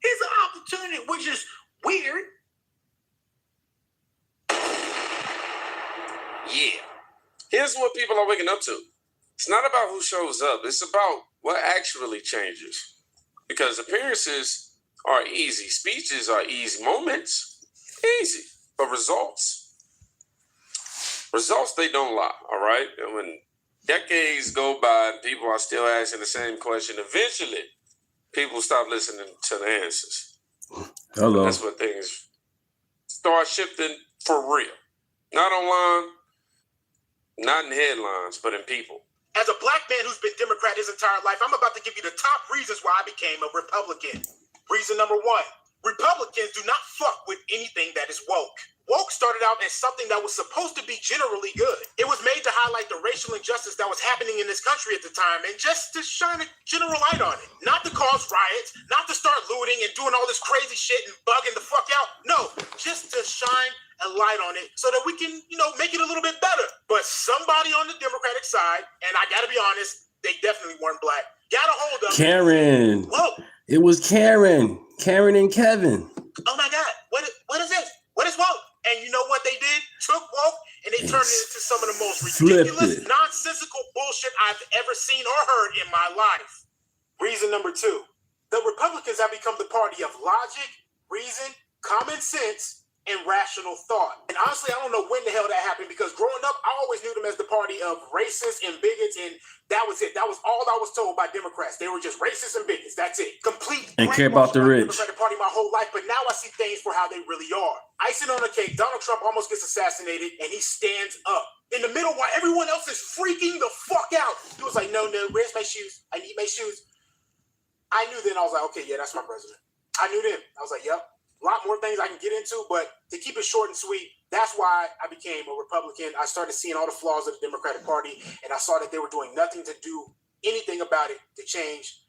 He's an opportunist, which is weird. Yeah. Here's what people are waking up to. It's not about who shows up. It's about what actually changes. Because appearances are easy. Speeches are easy. Moments, easy. But results, they don't lie, all right? And when decades go by and people are still asking the same question, eventually people stop listening to the answers. Hello. That's when things start shifting for real. Not online, not in headlines, but in people. As a black man who's been Democrat his entire life, I'm about to give you the top reasons why I became a Republican. Reason number one, Republicans do not fuck with anything that is woke. Woke started out as something that was supposed to be generally good. It was made to highlight the racial injustice that was happening in this country at the time and just to shine a general light on it. Not to cause riots, not to start looting and doing all this crazy shit and bugging the fuck out. No, just to shine a light on it so that we can, make it a little bit better. But somebody on the Democratic side, and I gotta be honest, they definitely weren't black, got a hold of Karen. Whoa. It was Karen. Karen and Kevin. Oh my God, what is this? What is woke? And you know what they did? Took woke and they turned it into some of the most ridiculous, nonsensical bullshit I've ever seen or heard in my life. Reason number two, the Republicans have become the party of logic, reason, common sense, and rational thought. And honestly, I don't know when the hell that happened because growing up, I always knew them as the party of racists and bigots, and that was it. That was all I was told by Democrats. They were just racists and bigots. That's it. Complete. And care about the rich. Democratic Party my whole life, but now I see things for how they really are. Icing on the cake, Donald Trump almost gets assassinated, and he stands up in the middle while everyone else is freaking the fuck out. He was like, no, where's my shoes? I need my shoes. I knew then. I was like, okay, yeah, that's my president. I knew then. I was like, yep. A lot more things I can get into, but to keep it short and sweet, that's why I became a Republican. I started seeing all the flaws of the Democratic Party, and I saw that they were doing nothing to do anything about it to change,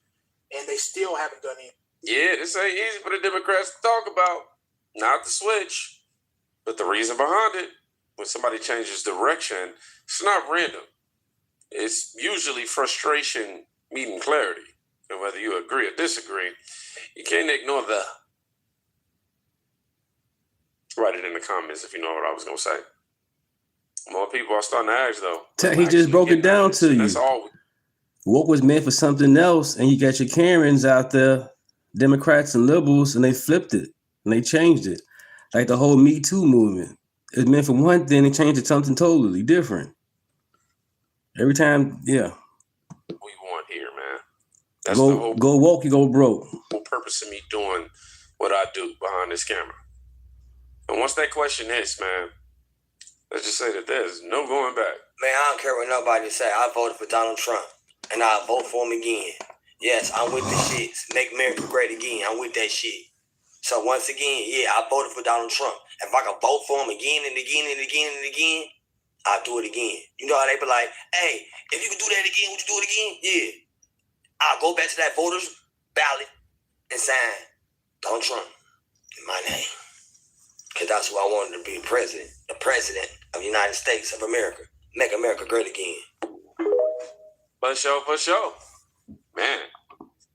and they still haven't done it. Yeah, this ain't easy for the Democrats to talk about. Not the switch, but the reason behind it. When somebody changes direction, it's not random. It's usually frustration meeting clarity. And whether you agree or disagree, you can't ignore the... Write it in the comments if you know what I was going to say. More people are starting to ask, though. He just broke it down to you. That's all. Woke was meant for something else, and you got your Karens out there, Democrats and liberals, and they flipped it, and they changed it. Like the whole Me Too movement. It's meant for one thing, and changed it to something totally different. Every time, yeah. We want here, man. That's go, the whole go woke, you go broke. whole purpose of me doing what I do behind this camera. And once that question hits, man, let's just say that there's no going back. Man, I don't care what nobody say. I voted for Donald Trump, and I'll vote for him again. Yes, I'm with the shits. Make America great again. I'm with that shit. So once again, yeah, I voted for Donald Trump. If I can vote for him again and again and again and again, I'll do it again. You know how they be like, hey, if you can do that again, would you do it again? Yeah. I'll go back to that voters ballot and sign Donald Trump in my name. Because that's who I wanted to be president, the president of the United States of America. Make America great again. For sure. Man,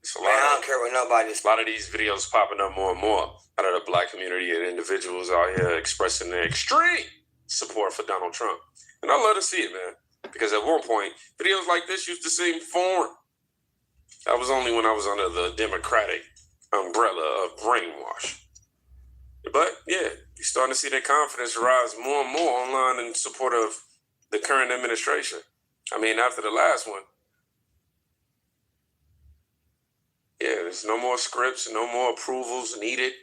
it's a lot. I don't care what nobody A lot of these videos popping up more and more out of the black community and individuals out here expressing their extreme support for Donald Trump. And I love to see it, man. Because at one point, videos like this used to seem foreign. That was only when I was under the Democratic umbrella of brainwash. But yeah, you're starting to see their confidence rise more and more online in support of the current administration. I mean, after the last one, yeah, there's no more scripts, no more approvals needed,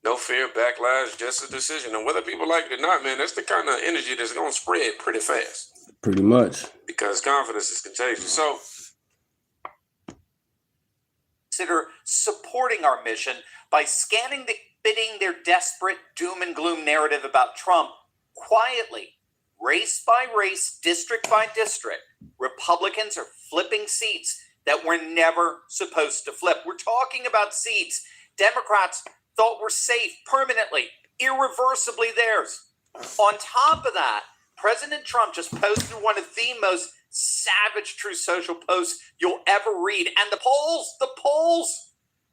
no fear, backlash, just a decision. And whether people like it or not, man, that's the kind of energy that's going to spread pretty fast. Pretty much. Because confidence is contagious. So, consider supporting our mission by spitting their desperate doom and gloom narrative about Trump quietly, race by race, district by district. Republicans are flipping seats that we're never supposed to flip. We're talking about seats Democrats thought were safe permanently, irreversibly theirs. On top of that, President Trump just posted one of the most savage True Social posts you'll ever read. And the polls,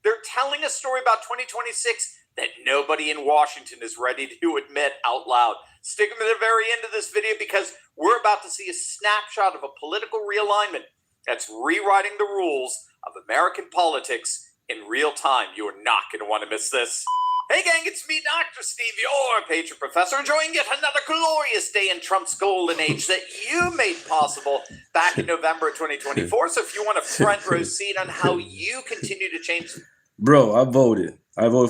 they're telling a story about 2026 that nobody in Washington is ready to admit out loud. Stick them to the very end of this video because we're about to see a snapshot of a political realignment that's rewriting the rules of American politics in real time. You are not going to want to miss this. Hey gang, it's me, Dr. Steve, your Patriot Professor, enjoying yet another glorious day in Trump's golden age that you made possible back in November 2024. So if you want a front row seat on how you continue to change... Bro, I voted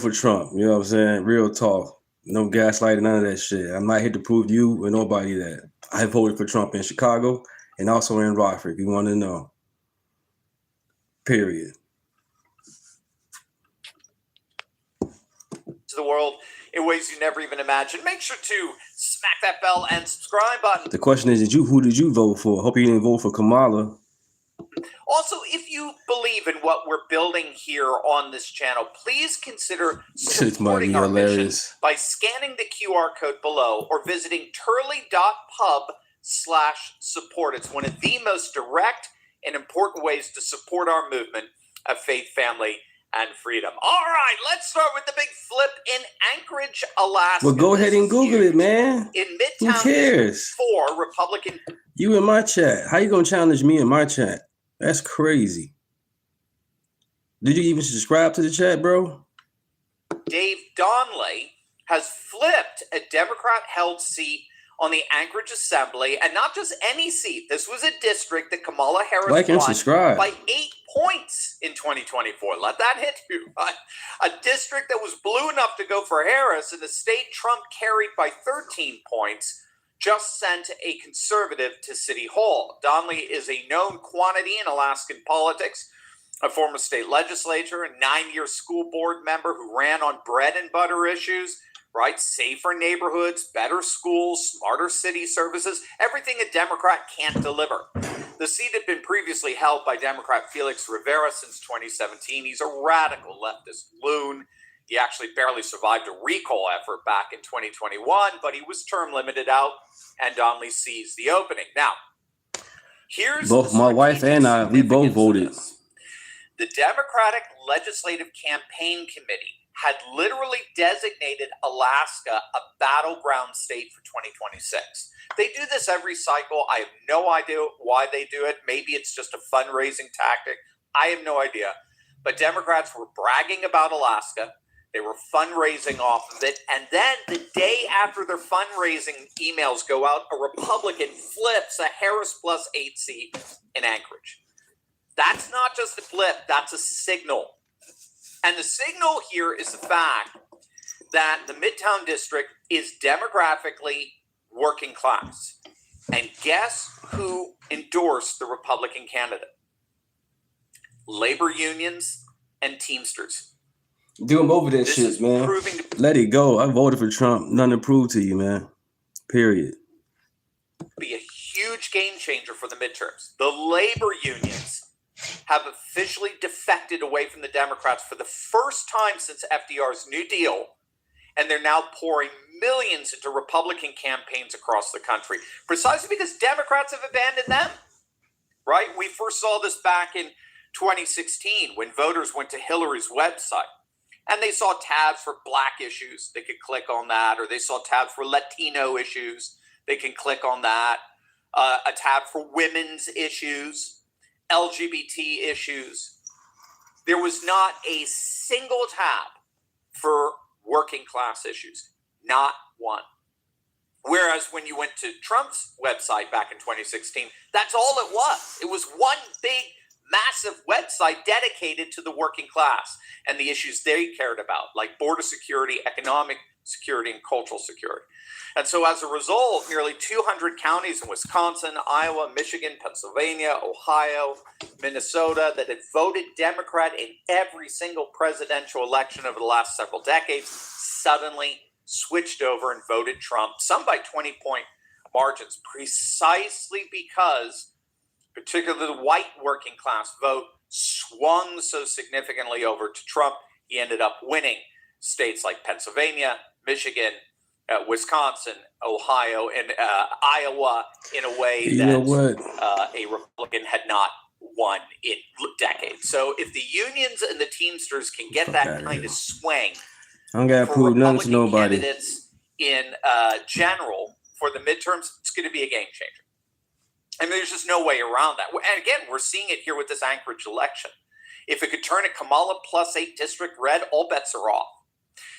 for Trump. You know what I'm saying? Real talk. No gaslighting, none of that shit. I'm not here to prove you or nobody that. I voted for Trump in Chicago and also in Rockford, if you want to know. Period. To the world in ways you never even imagined. Make sure to smack that bell and subscribe button. The question is, who did you vote for? Hope you didn't vote for Kamala. Also, if you believe in what we're building here on this channel, please consider supporting our mission by scanning the QR code below or visiting turley.pub/support. It's one of the most direct and important ways to support our movement of faith, family, and freedom. All right, let's start with the big flip in Anchorage, Alaska. Well, go ahead and Google it, man. In Midtown, who cares? 4 Republican. You in my chat. How you gonna challenge me in my chat? That's crazy. Did you even subscribe to the chat, bro? Dave Donnelly has flipped a Democrat-held seat on the Anchorage Assembly, and not just any seat. This was a district that Kamala Harris won by 8 points in 2024. Let that hit you. A district that was blue enough to go for Harris, and a state Trump carried by 13 points, just sent a conservative to City Hall. Donnelly is a known quantity in Alaskan politics, a former state legislator, a 9-year school board member who ran on bread and butter issues, right? Safer neighborhoods, better schools, smarter city services, everything a Democrat can't deliver. The seat had been previously held by Democrat Felix Rivera since 2017. He's a radical leftist loon. He actually barely survived a recall effort back in 2021, but he was term limited out, and Donnelly seized the opening. Now, here's both my wife and I, we both voted. The Democratic Legislative Campaign Committee had literally designated Alaska a battleground state for 2026. They do this every cycle. I have no idea why they do it. Maybe it's just a fundraising tactic. I have no idea. But Democrats were bragging about Alaska. They were fundraising off of it. And then the day after their fundraising emails go out, a Republican flips a Harris plus 8 seat in Anchorage. That's not just a flip, that's a signal. And the signal here is the fact that the Midtown District is demographically working class. And guess who endorsed the Republican candidate? Labor unions and Teamsters. Do them over that shit, man. Let it go. I voted for Trump. Nothing to prove to you, man. Period. Be a huge game changer for the midterms. The labor unions have officially defected away from the Democrats for the first time since FDR's New Deal, and they're now pouring millions into Republican campaigns across the country, precisely because Democrats have abandoned them, right? We first saw this back in 2016 when voters went to Hillary's website and they saw tabs for Black issues. They could click on that, or they saw tabs for Latino issues. They can click on that. A tab for women's issues, LGBT issues. there was not a single tab for working class issues. Not one. Whereas when you went to Trump's website back in 2016, that's all it was. It was one big, massive website dedicated to the working class and the issues they cared about, like border security, economic security, and cultural security. And so as a result, nearly 200 counties in Wisconsin, Iowa, Michigan, Pennsylvania, Ohio, Minnesota that had voted Democrat in every single presidential election over the last several decades suddenly switched over and voted Trump, some by 20-point margins, precisely because particularly the white working class vote swung so significantly over to Trump. He ended up winning states like Pennsylvania, Michigan, Wisconsin, Ohio, and Iowa in a way that a Republican had not won in decades. So if the unions and the Teamsters can get that kind of swing I don't gotta prove nothing to nobody. candidates in general for the midterms, it's going to be a game changer. I mean, there's just no way around that. And again, we're seeing it here with this Anchorage election. If it could turn a Kamala +8 district red, all bets are off.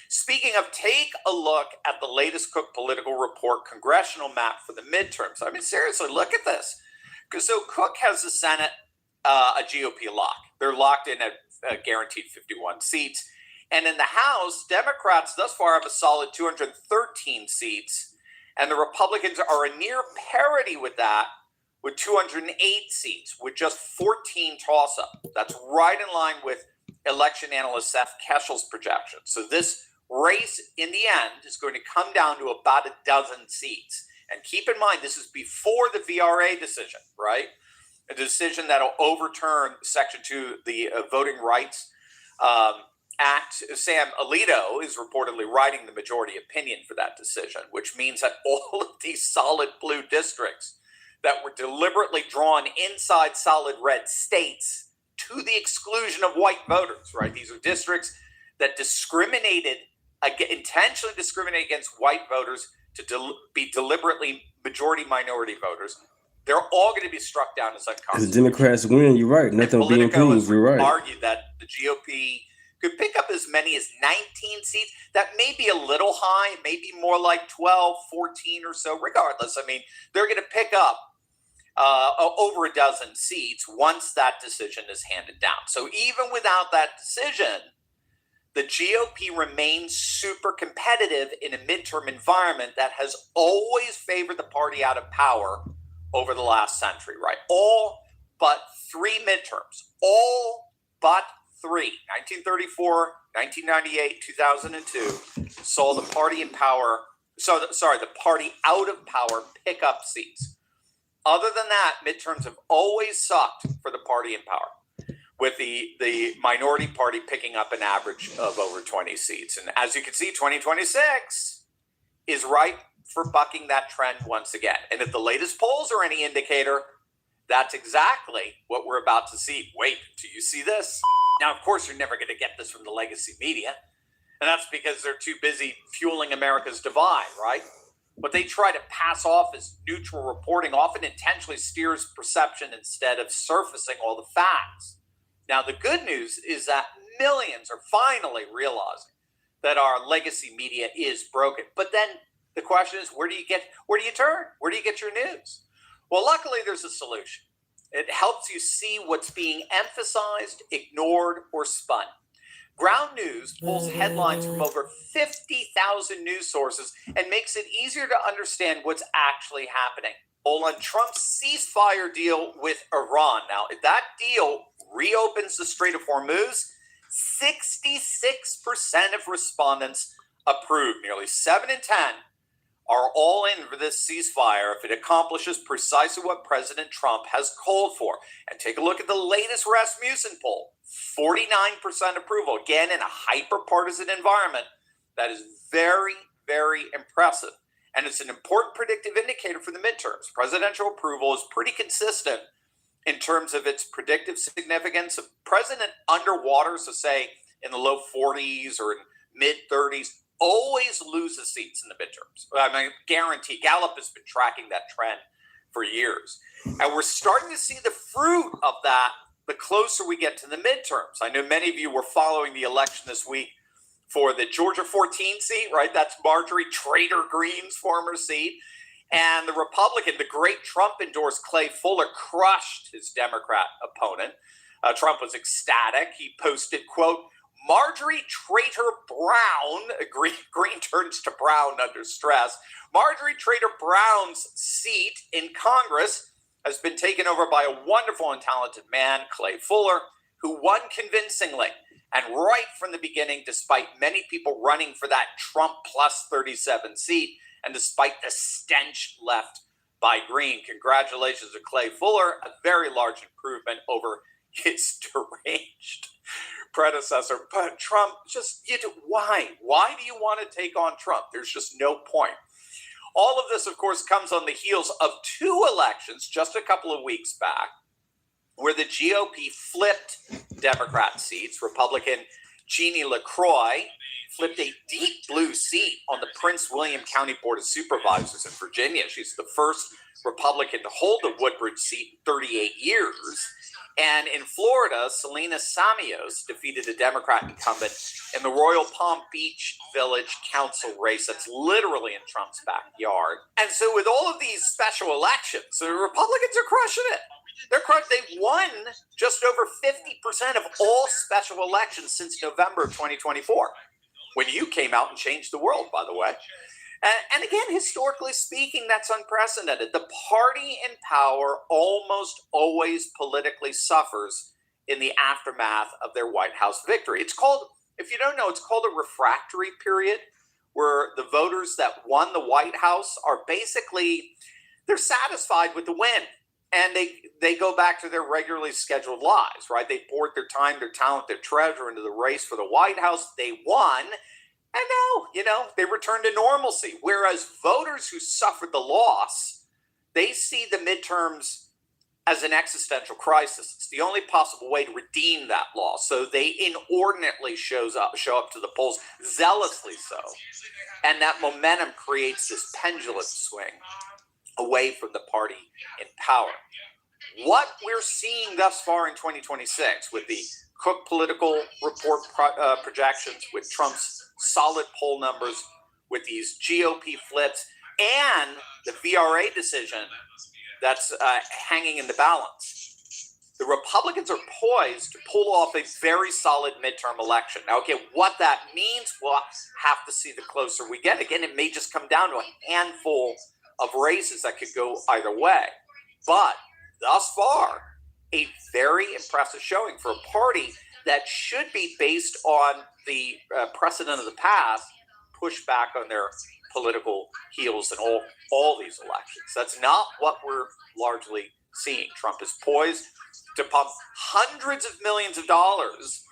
Speaking of, take a look at the latest Cook Political Report congressional map for the midterms. I mean, seriously, look at this. So Cook has the Senate a GOP lock. They're locked in at guaranteed 51 seats. And in the House, Democrats thus far have a solid 213 seats. And the Republicans are a near parity with that, with 208 seats, with just 14 toss-up. That's right in line with election analyst Seth Keshel's projections. So this race, in the end, is going to come down to about a dozen seats. And keep in mind, this is before the VRA decision, right? A decision that will overturn Section 2, the Voting Rights Act. Sam Alito is reportedly writing the majority opinion for that decision, which means that all of these solid blue districts that were deliberately drawn inside solid red states to the exclusion of white voters, right? These are districts that intentionally discriminate against white voters to be deliberately majority minority voters. They're all going to be struck down as unconstitutional. If the Democrats win, you're right. Nothing will be improved. You're right. Argued that the GOP could pick up as many as 19 seats. That may be a little high, maybe more like 12, 14 or so. Regardless, I mean, they're going to pick up over a dozen seats once that decision is handed down. So even without that decision, the GOP remains super competitive in a midterm environment that has always favored the party out of power over the last century, right? All but three midterms, all but three, 1934, 1998, 2002, saw the party in power, the party out of power pick up seats. Other than that, midterms have always sucked for the party in power, with the minority party picking up an average of over 20 seats. And as you can see, 2026 is ripe for bucking that trend once again. And if the latest polls are any indicator, that's exactly what we're about to see. Wait, do you see this? Now, of course, you're never going to get this from the legacy media. And that's because they're too busy fueling America's divide, right? What they try to pass off as neutral reporting often intentionally steers perception instead of surfacing all the facts. Now, the good news is that millions are finally realizing that our legacy media is broken. But then the question is, where do you turn? Where do you get your news? Well, luckily, there's a solution. It helps you see what's being emphasized, ignored, or spun. Ground News pulls headlines from over 50,000 news sources and makes it easier to understand what's actually happening. On Trump's ceasefire deal with Iran. Now, if that deal reopens the Strait of Hormuz, 66% of respondents approve. Nearly 7 in 10 are all in for this ceasefire if it accomplishes precisely what President Trump has called for. And take a look at the latest Rasmussen poll. 49% approval, again, in a hyper-partisan environment. That is very, very impressive. And it's an important predictive indicator for the midterms. Presidential approval is pretty consistent in terms of its predictive significance. A president underwater, so say in the low 40s or in mid-30s, always loses seats in the midterms. I mean, guarantee. Gallup has been tracking that trend for years. And we're starting to see the fruit of that the closer we get to the midterms. I know many of you were following the election this week for the Georgia 14 seat, right? That's Marjorie Trader Greene's former seat. And the Republican, the great Trump-endorsed Clay Fuller, crushed his Democrat opponent. Trump was ecstatic. He posted, quote, Marjorie Trader Brown, Green turns to Brown under stress. Marjorie Trader Brown's seat in Congress has been taken over by a wonderful and talented man, Clay Fuller, who won convincingly. And right from the beginning, despite many people running for that Trump plus 37 seat, and despite the stench left by Green, congratulations to Clay Fuller, a very large improvement over his deranged predecessor. But Trump, why? Why do you want to take on Trump? There's just no point. All of this, of course, comes on the heels of two elections just a couple of weeks back, where the GOP flipped Democrat seats. Republican Jeannie LaCroix flipped a deep blue seat on the Prince William County Board of Supervisors in Virginia. She's the first Republican to hold the Woodbridge seat in 38 years. And in Florida, Selena Samios defeated a Democrat incumbent in the Royal Palm Beach Village Council race that's literally in Trump's backyard. And so with all of these special elections, the Republicans are crushing it. They won just over 50% of all special elections since November of 2024, when you came out and changed the world, by the way. And again, historically speaking, that's unprecedented. The party in power almost always politically suffers in the aftermath of their White House victory. It's called, if you don't know, it's called a refractory period, where the voters that won the White House are basically, they're satisfied with the win. And they go back to their regularly scheduled lives, right? They poured their time, their talent, their treasure into the race for the White House. They won. And now, they return to normalcy. Whereas voters who suffered the loss, they see the midterms as an existential crisis. It's the only possible way to redeem that loss. So they inordinately show up to the polls, zealously so. And that momentum creates this pendulum swing away from the party in power. What we're seeing thus far in 2026 with the Cook Political Report projections, with Trump's solid poll numbers, with these GOP flips, and the VRA decision that's hanging in the balance, the Republicans are poised to pull off a very solid midterm election. Now, okay, what that means, we'll have to see the closer we get. Again, it may just come down to a handful of races that could go either way. But thus far, a very impressive showing for a party that should be based on the precedent of the past, push back on their political heels in all these elections. That's not what we're largely seeing. Trump is poised to pump hundreds of millions of dollars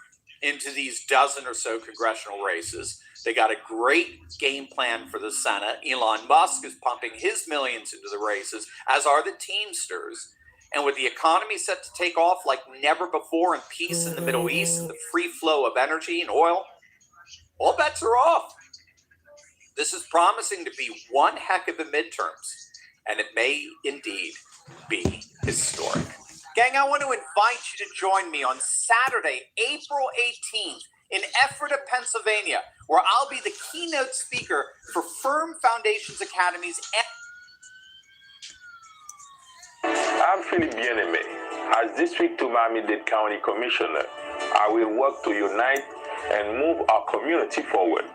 into these dozen or so congressional races. They got a great game plan for the Senate. Elon Musk is pumping his millions into the races, as are the Teamsters. And with the economy set to take off like never before, and peace in the Middle East, and the free flow of energy and oil, all bets are off. This is promising to be one heck of a midterms, and it may indeed be historic. Gang, I want to invite you to join me on Saturday, April 18th, in Ephrata, Pennsylvania, where I'll be the keynote speaker for Firm Foundations Academy's. I'm Philip Bien-Aimé. As District 2 Miami-Dade County Commissioner, I will work to unite and move our community forward.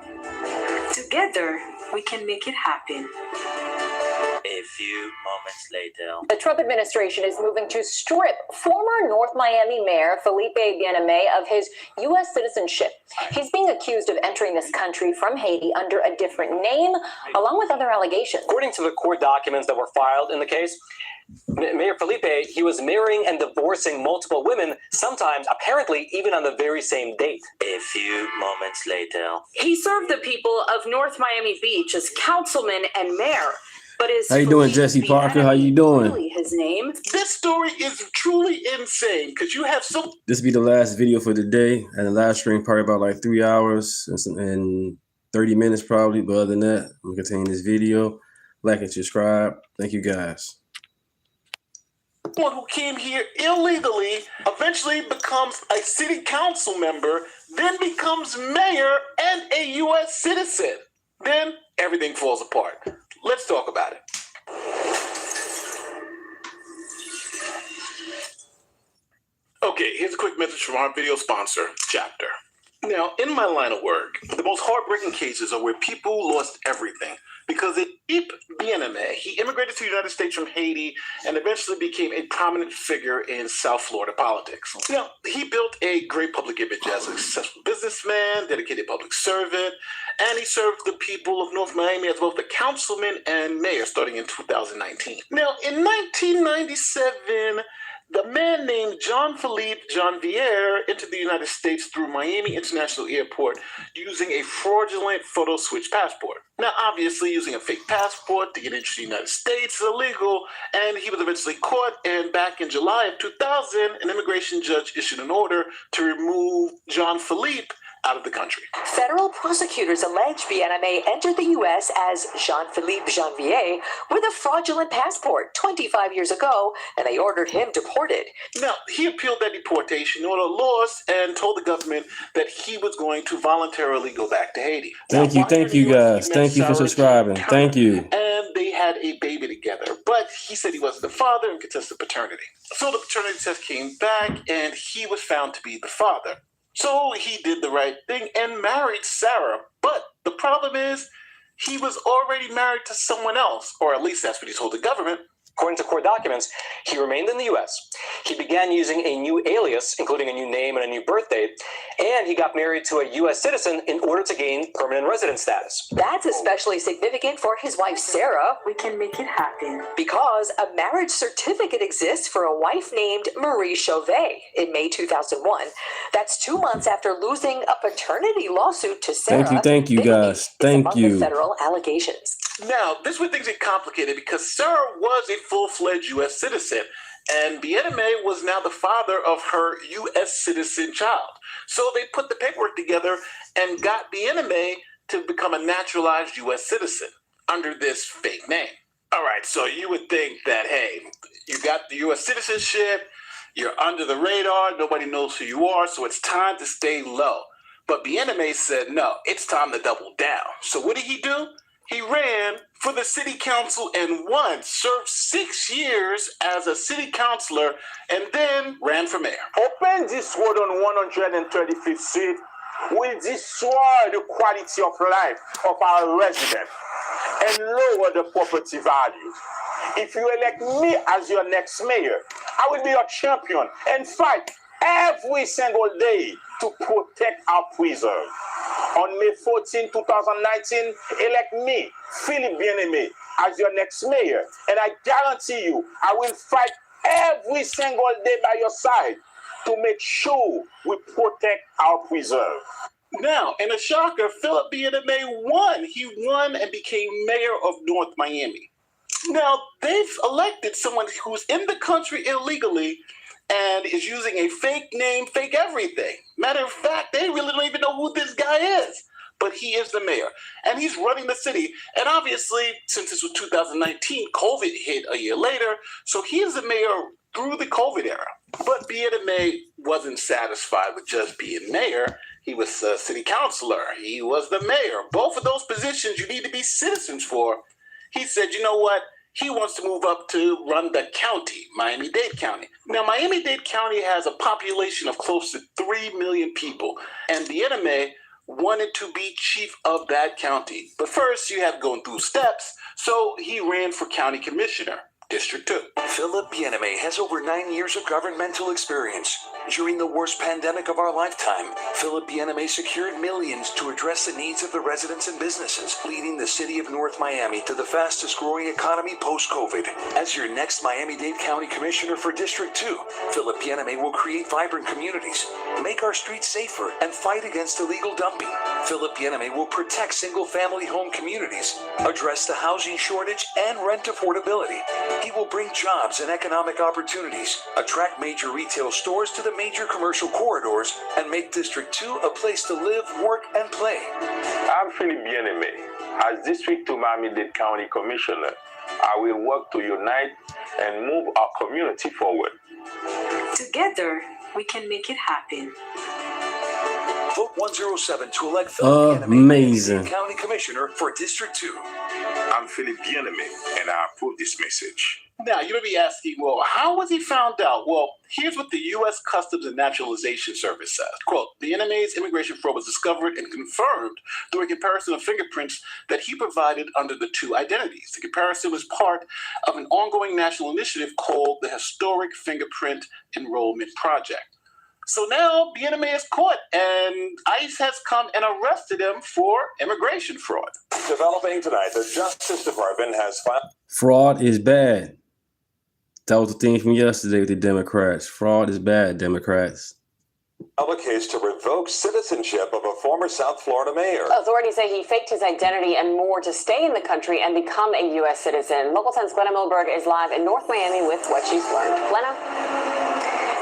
Together, we can make it happen. A few moments later. The Trump administration is moving to strip former North Miami Mayor Felipe Bien-Aimé of his U.S. citizenship. He's being accused of entering this country from Haiti under a different name, along with other allegations. According to the court documents that were filed in the case, Mayor Felipe, he was marrying and divorcing multiple women, sometimes apparently even on the very same date. A few moments later. He served the people of North Miami Beach as councilman and mayor. But is how you doing, Jesse Parker? How you doing? Really his name? This story is truly insane because you have so. This will be the last video for the day, and the live stream probably about like 3 hours and 30 minutes probably. But other than that, I'm gonna continue this video. Like and subscribe. Thank you guys. One who came here illegally, eventually becomes a city council member, then becomes mayor and a U.S. citizen. Then everything falls apart. Let's talk about it. Okay, here's a quick message from our video sponsor, Chapter. Now, in my line of work, the most heartbreaking cases are where people lost everything because Philippe Bien-Aimé, he immigrated to the United States from Haiti and eventually became a prominent figure in South Florida politics. Now, he built a great public image as a successful businessman, dedicated public servant, and he served the people of North Miami as both a councilman and mayor starting in 2019. Now, in 1997, the man named Jean-Philippe Janvier entered the United States through Miami International Airport using a fraudulent photo switch passport. Now, obviously, using a fake passport to get into the United States is illegal, and he was eventually caught, and back in July of 2000, an immigration judge issued an order to remove Jean-Philippe out of the country. Federal prosecutors allege Bien-Aimé entered the U.S. as Jean-Philippe Janvier with a fraudulent passport 25 years ago, and they ordered him deported. Now, he appealed that deportation order, lost, and told the government that he was going to voluntarily go back to Haiti. Thank you guys. Thank you for subscribing. Thank you. And they had a baby together, but he said he wasn't the father and contested paternity. So the paternity test came back, and he was found to be the father. So he did the right thing and married Sarah. But the problem is he was already married to someone else, or at least that's what he told the government. According to court documents, he remained in the U.S. He began using a new alias, including a new name and a new birth date, and he got married to a U.S. citizen in order to gain permanent resident status. That's especially significant for his wife, Sarah. We can make it happen. Because a marriage certificate exists for a wife named Marie Chauvet in May 2001. That's 2 months after losing a paternity lawsuit to Sarah. Thank you guys. Thank you. Federal allegations. Now, this is where things get complicated because Sarah was a full-fledged U.S. citizen, and Bien-Aimé was now the father of her U.S. citizen child. So they put the paperwork together and got Bien-Aimé to become a naturalized U.S. citizen under this fake name. All right, so you would think that, hey, you got the U.S. citizenship, you're under the radar, nobody knows who you are, so it's time to stay low. But Bien-Aimé said, no, it's time to double down. So what did he do? He ran for the city council and won, served 6 years as a city councilor, and then ran for mayor. Open this road on 135th Street will destroy the quality of life of our residents and lower the property values. If you elect me as your next mayor, I will be your champion and fight every single day to protect our preserve. On May 14, 2019, elect me, Philippe Bien-Aimé, as your next mayor. And I guarantee you, I will fight every single day by your side to make sure we protect our preserve. Now, in a shocker, Philippe Bien-Aimé won. He won and became mayor of North Miami. Now, they've elected someone who's in the country illegally and is using a fake name, fake everything. Matter of fact, they really don't even know who this guy is. But he is the mayor, and he's running the city. And obviously, since this was 2019, COVID hit a year later, so he is the mayor through the COVID era. But Bien-Aimé wasn't satisfied with just being mayor. He was a city councilor. He was the mayor. Both of those positions you need to be citizens for. He said, you know what? He wants to move up to run the county, Miami-Dade County. Now, Miami-Dade County has a population of close to 3 million people, and Bien-Aimé wanted to be chief of that county. But first, you have to go through steps, so he ran for county commissioner, District 2. Philippe Bien-Aimé has over 9 years of governmental experience. During the worst pandemic of our lifetime, Philippe Bien-Aimé secured millions to address the needs of the residents and businesses, leading the city of North Miami to the fastest growing economy post-COVID. As your next Miami-Dade County Commissioner for District 2, Philippe Bien-Aimé will create vibrant communities, make our streets safer, and fight against illegal dumping. Philippe Bien-Aimé will protect single-family home communities, address the housing shortage and rent affordability. He will bring jobs and economic opportunities, attract major retail stores to the major commercial corridors, and make District 2 a place to live, work, and play. I'm Philippe Bien-Aimé. As District 2 Miami-Dade County Commissioner, I will work to unite and move our community forward. Together, we can make it happen. Vote 107 to elect Philip Amazing. County Commissioner for District 2. I'm Philip Bien-Aimé, and I approve this message. Now, you may be asking, well, how was he found out? Well, here's what the U.S. Customs and Naturalization Service says. Quote, the NMA's immigration fraud was discovered and confirmed through a comparison of fingerprints that he provided under the two identities. The comparison was part of an ongoing national initiative called the Historic Fingerprint Enrollment Project. So now BNMA is caught, and ICE has come and arrested him for immigration fraud. Developing tonight, the Justice Department has filed. Fraud is bad. That was the thing from yesterday with the Democrats. Fraud is bad, Democrats. A case to revoke citizenship of a former South Florida mayor. Authorities say he faked his identity and more to stay in the country and become a U.S. citizen. Local 10's Glenna Milberg is live in North Miami with what she's learned. Glenna?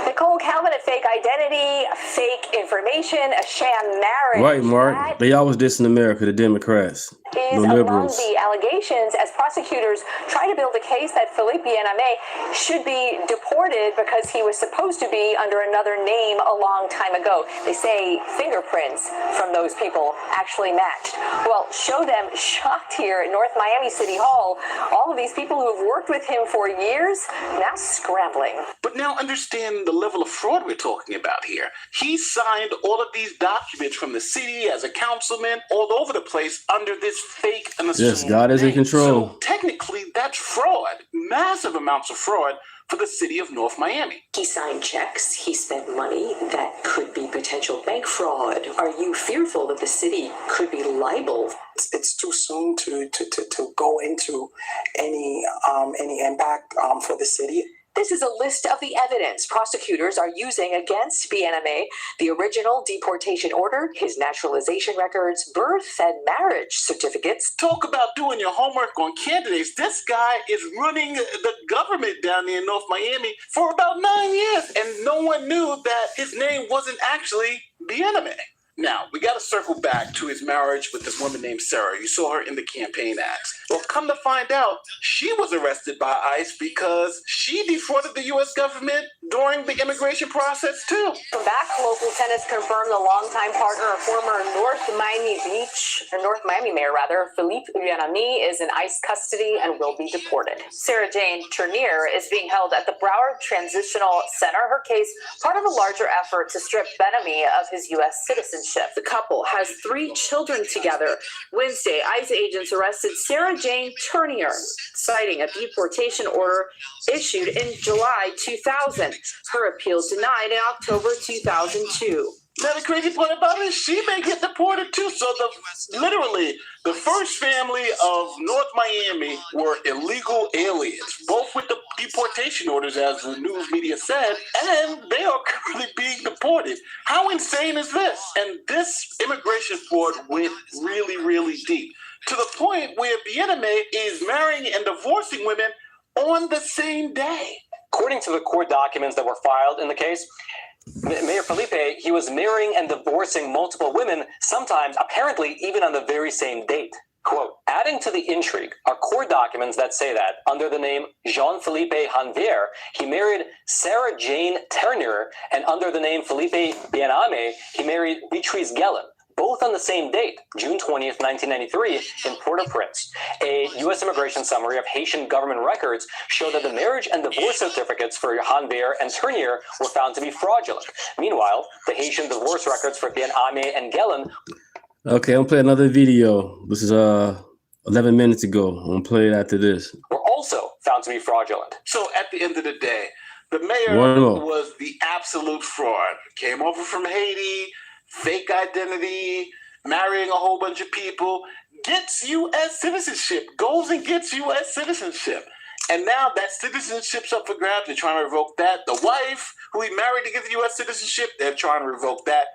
Nicole Calvin, a fake identity, fake information, a sham marriage. Right, Mark. They always dissing America, the Democrats. Is the among liberals. the allegations as prosecutors try to build a case that Philippe Bien-Aimé should be deported because he was supposed to be under another name a long time ago. They say fingerprints from those people actually matched. Well, show them shocked here at North Miami City Hall. All of these people who have worked with him for years now scrambling. But now understand the level of fraud we're talking about here. He signed all of these documents from the city as a councilman all over the place under this fake and assumed Yes, God is in name. control. So technically, that's fraud. Massive amounts of fraud for the city of North Miami. He signed checks. He spent money. That could be potential bank fraud. Are you fearful that the city could be liable? It's too soon to go into any impact for the city. This is a list of the evidence prosecutors are using against Bien-Aimé: the original deportation order, his naturalization records, birth and marriage certificates. Talk about doing your homework on candidates. This guy is running the government down there in North Miami for about 9 years, and no one knew that his name wasn't actually Bien-Aimé. Now, we got to circle back to his marriage with this woman named Sarah. You saw her in the campaign ads. Well, come to find out, she was arrested by ICE because she defrauded the U.S. government during the immigration process, too. Back, local tenants confirmed the longtime partner of former North Miami Mayor, Philippe Bien-Aimé, is in ICE custody and will be deported. Sarah Jane Turnier is being held at the Broward Transitional Center. Her case, part of a larger effort to strip Bien-Aimé of his U.S. citizenship. The couple has 3 children together. Wednesday, ICE agents arrested Sarah Jane Turnier, citing a deportation order issued in July 2000. Her appeal denied in October 2002. Now, the crazy part about it is she may get deported too. So literally, the first family of North Miami were illegal aliens, both with the deportation orders, as the news media said, and they are currently being deported. How insane is this? And this immigration fraud went really, really deep, to the point where Bien-Aimé is marrying and divorcing women on the same day. According to the court documents that were filed in the case, Mayor Felipe, he was marrying and divorcing multiple women, sometimes apparently even on the very same date. Quote, adding to the intrigue are court documents that say that under the name Jean-Philippe Hanvier, he married Sarah Jane Turnier, and under the name Philippe Bien-Aimé, he married Beatrice Gellin, both on the same date, June 20th, 1993, in Port-au-Prince. A U.S. immigration summary of Haitian government records show that the marriage and divorce certificates for Hanvier and Turnier were found to be fraudulent. Meanwhile, the Haitian divorce records for Bien-Aimé and Gellin. Okay, I'm gonna play another video. This is 11 minutes ago. I'm gonna play it after this. Were also found to be fraudulent. So at the end of the day, the mayor was the absolute fraud. Came over from Haiti, fake identity, marrying a whole bunch of people, gets U.S. citizenship, goes and gets U.S. citizenship. And now that citizenship's up for grabs. They're trying to revoke that. The wife who he married to get the U.S. citizenship, they're trying to revoke that.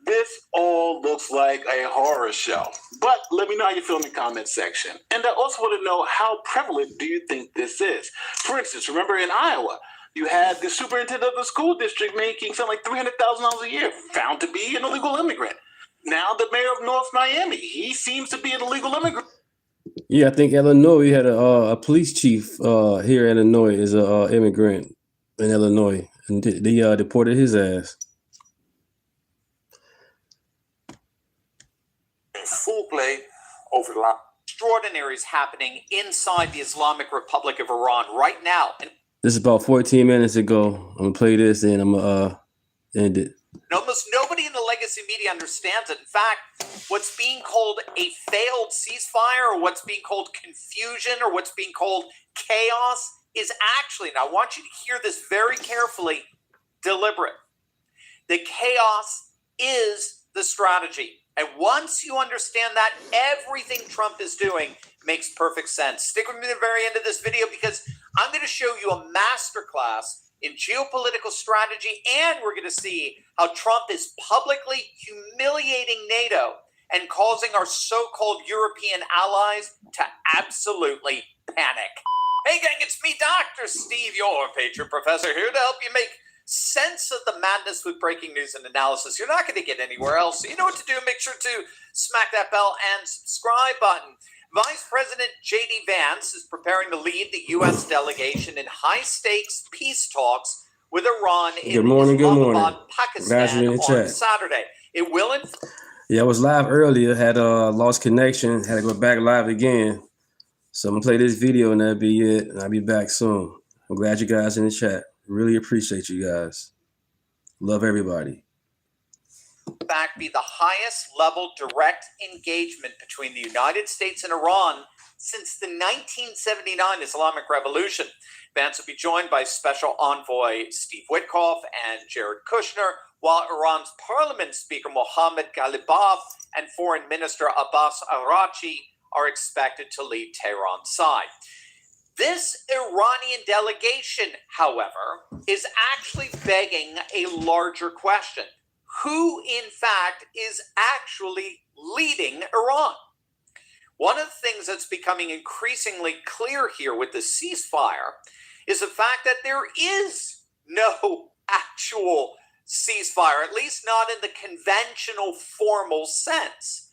This all looks like a horror show. But let me know how you feel in the comments section. And I also want to know, how prevalent do you think this is? For instance, remember in Iowa, you had the superintendent of the school district making something like $300,000 a year, found to be an illegal immigrant. Now the mayor of North Miami, he seems to be an illegal immigrant. Yeah, I think Illinois, we had a police chief here in Illinois is a immigrant in Illinois, and they deported his ass. Full play over the last. Extraordinary is happening inside the Islamic Republic of Iran right now. And This is about 14 minutes ago. I'm gonna play this and I'm gonna end it. almost nobody in the legacy media understands it. In fact, what's being called a failed ceasefire, or what's being called confusion, or what's being called chaos is actually, and I want you to hear this very carefully, deliberate. The chaos is the strategy. And once you understand that, everything Trump is doing makes perfect sense. Stick with me to the very end of this video, because I'm going to show you a masterclass in geopolitical strategy, and we're going to see how Trump is publicly humiliating NATO and causing our so-called European allies to absolutely panic. Hey gang, it's me, Dr. Steve, your Patriot Professor, here to help you make sense of the madness with breaking news and analysis. You're not going to get anywhere else. So you know what to do. Make sure to smack that bell and subscribe button. Vice President J.D. Vance is preparing to lead the U.S. delegation in high-stakes peace talks with Iran in Islamabad, Pakistan on Saturday. It will... Yeah, I was live earlier, had lost connection, had to go back live again. So I'm going to play this video and that'll be it. And I'll be back soon. I'm glad you guys in the chat. Really appreciate you guys. Love everybody. In fact, be the highest level direct engagement between the United States and Iran since the 1979 Islamic Revolution. Vance will be joined by Special Envoy Steve Witkoff and Jared Kushner, while Iran's Parliament Speaker Mohammad Ghalibaf and Foreign Minister Abbas Araghchi are expected to lead Tehran's side. This Iranian delegation, however, is actually begging a larger question. Who, in fact, is actually leading Iran? One of the things that's becoming increasingly clear here with the ceasefire is the fact that there is no actual ceasefire, at least not in the conventional formal sense.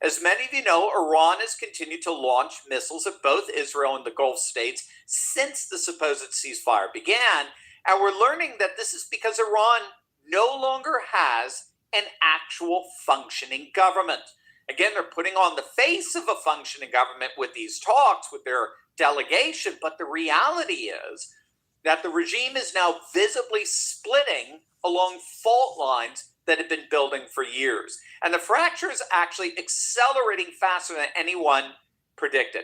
As many of you know, Iran has continued to launch missiles at both Israel and the Gulf states since the supposed ceasefire began, and we're learning that this is because Iran no longer has an actual functioning government. Again, they're putting on the face of a functioning government with these talks with their delegation, but the reality is that the regime is now visibly splitting along fault lines that have been building for years. And the fracture is actually accelerating faster than anyone predicted.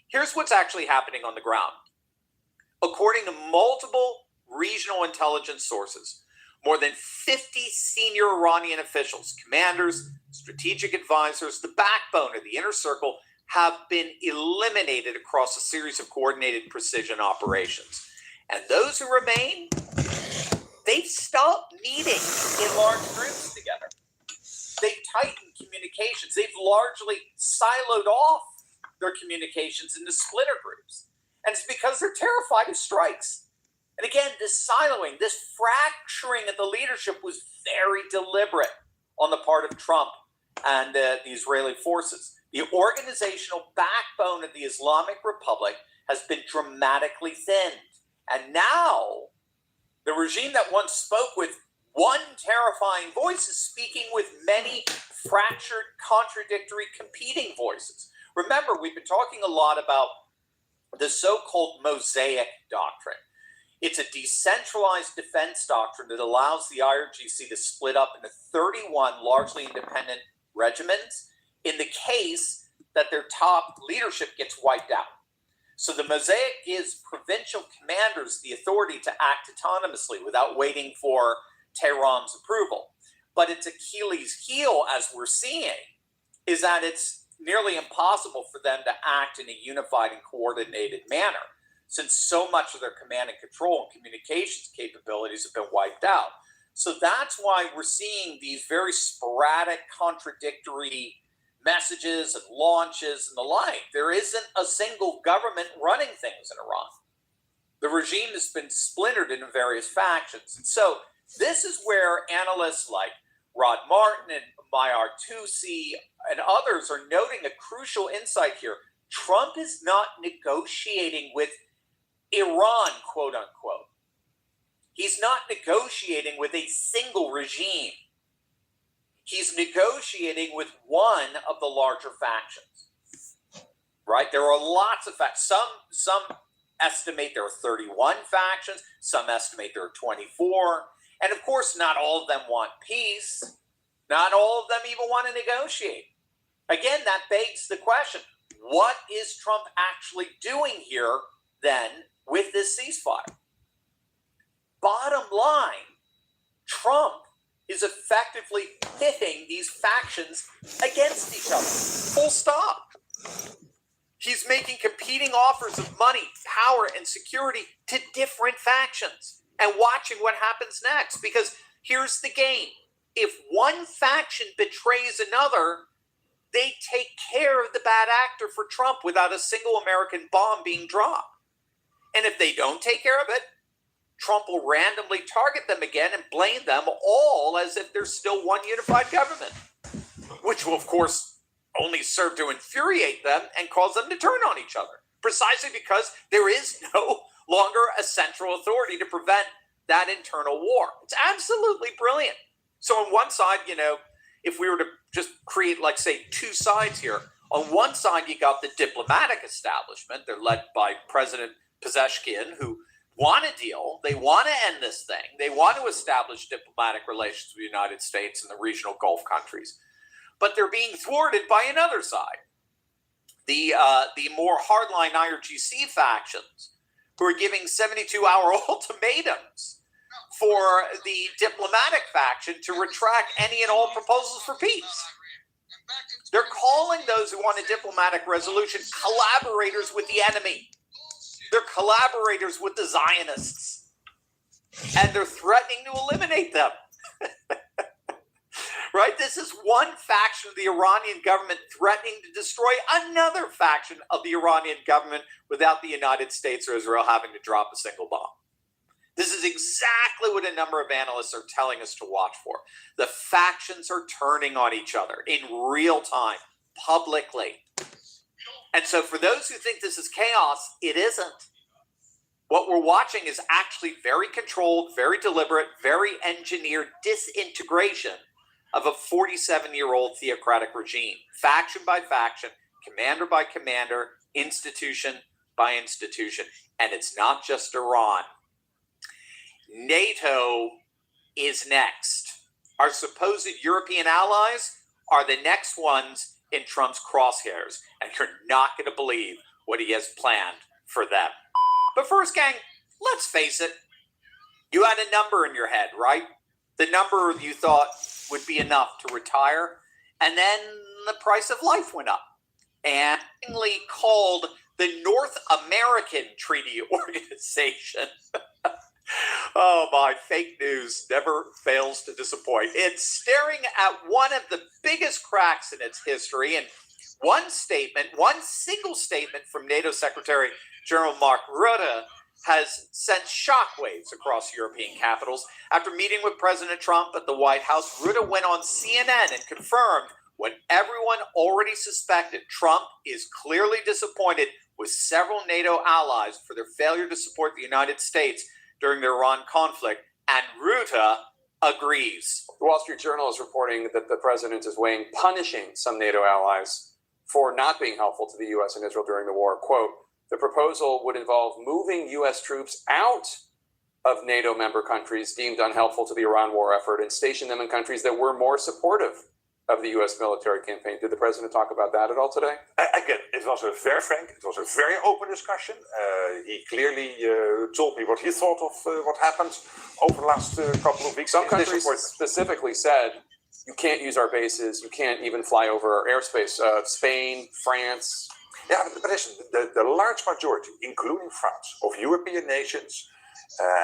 Here's what's actually happening on the ground. According to multiple regional intelligence sources, more than 50 senior Iranian officials, commanders, strategic advisors, the backbone of the inner circle, have been eliminated across a series of coordinated precision operations. And those who remain, they've stopped meeting in large groups together. They've tightened communications. They've largely siloed off their communications into splitter groups. And it's because they're terrified of strikes. And again, this siloing, this fracturing of the leadership was very deliberate on the part of Trump and the Israeli forces. The organizational backbone of the Islamic Republic has been dramatically thinned. And now, the regime that once spoke with one terrifying voice is speaking with many fractured, contradictory, competing voices. Remember, we've been talking a lot about the so-called Mosaic doctrine. It's a decentralized defense doctrine that allows the IRGC to split up into 31 largely independent regiments in the case that their top leadership gets wiped out. So the Mosaic gives provincial commanders the authority to act autonomously without waiting for Tehran's approval. But its Achilles heel, as we're seeing, is that it's nearly impossible for them to act in a unified and coordinated manner, since so much of their command and control and communications capabilities have been wiped out. So that's why we're seeing these very sporadic, contradictory messages and launches and the like. There isn't a single government running things in Iran. The regime has been splintered into various factions. And so this is where analysts like Rod Martin and Mayar Tusi and others are noting a crucial insight here. Trump is not negotiating with Iran, quote unquote. He's not negotiating with a single regime. He's negotiating with one of the larger factions. Right? There are lots of factions. Some estimate there are 31 factions. Some estimate there are 24. And of course, not all of them want peace. Not all of them even want to negotiate. Again, that begs the question, what is Trump actually doing here then with this ceasefire? Bottom line, Trump is effectively pitting these factions against each other. Full stop. He's making competing offers of money, power, and security to different factions and watching what happens next. Because here's the game. If one faction betrays another, they take care of the bad actor for Trump without a single American bomb being dropped. And if they don't take care of it, Trump will randomly target them again and blame them all as if there's still one unified government, which will, of course, only serve to infuriate them and cause them to turn on each other, precisely because there is no longer a central authority to prevent that internal war. It's absolutely brilliant. So on one side, if we were to just create, like, say, two sides here, on one side, you got the diplomatic establishment. They're led by President Pezeshkian, who want a deal. They want to end this thing. They want to establish diplomatic relations with the United States and the regional Gulf countries. But they're being thwarted by another side, the more hardline IRGC factions, who are giving 72-hour ultimatums for the diplomatic faction to retract any and all proposals for peace. They're calling those who want a diplomatic resolution collaborators with the enemy. They're collaborators with the Zionists. And they're threatening to eliminate them. Right? This is one faction of the Iranian government threatening to destroy another faction of the Iranian government without the United States or Israel having to drop a single bomb. This is exactly what a number of analysts are telling us to watch for. The factions are turning on each other in real time, publicly. And so for those who think this is chaos, it isn't. What we're watching is actually very controlled, very deliberate, very engineered disintegration of a 47-year-old theocratic regime, faction by faction, commander by commander, institution by institution. And it's not just Iran. NATO is next. Our supposed European allies are the next ones in Trump's crosshairs, and you're not going to believe what he has planned for them. But first, gang, let's face it. You had a number in your head, right? The number you thought would be enough to retire, and then the price of life went up. And called the North American Treaty Organization. Oh my, fake news never fails to disappoint. It's staring at one of the biggest cracks in its history, and one single statement from NATO Secretary General Mark Rutte has sent shockwaves across European capitals. After meeting with President Trump at the White House, Rutte went on CNN and confirmed what everyone already suspected. Trump is clearly disappointed with several NATO allies for their failure to support the United States during the Iran conflict, and Rutte agrees. The Wall Street Journal is reporting that the president is weighing punishing some NATO allies for not being helpful to the U.S. and Israel during the war. Quote, the proposal would involve moving U.S. troops out of NATO member countries deemed unhelpful to the Iran war effort and station them in countries that were more supportive of the U.S. military campaign. Did the president talk about that at all today? Again, it was a very frank, it was a very open discussion. He clearly told me what he thought of what happened over the last couple of weeks. Some countries specifically said, you can't use our bases, you can't even fly over our airspace. Spain, France. Yeah, but listen, the large majority, including France, of European nations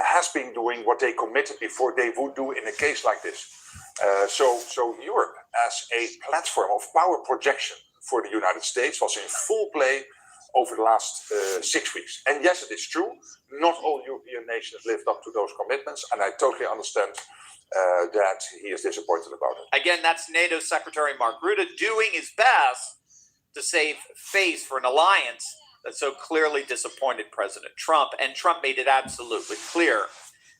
has been doing what they committed before they would do in a case like this. So Europe as a platform of power projection for the United States was in full play over the last 6 weeks. And yes, it is true, not all European nations lived up to those commitments, and I totally understand that he is disappointed about it. Again, that's NATO Secretary Mark Rutte doing his best to save face for an alliance that so clearly disappointed President Trump. And Trump made it absolutely clear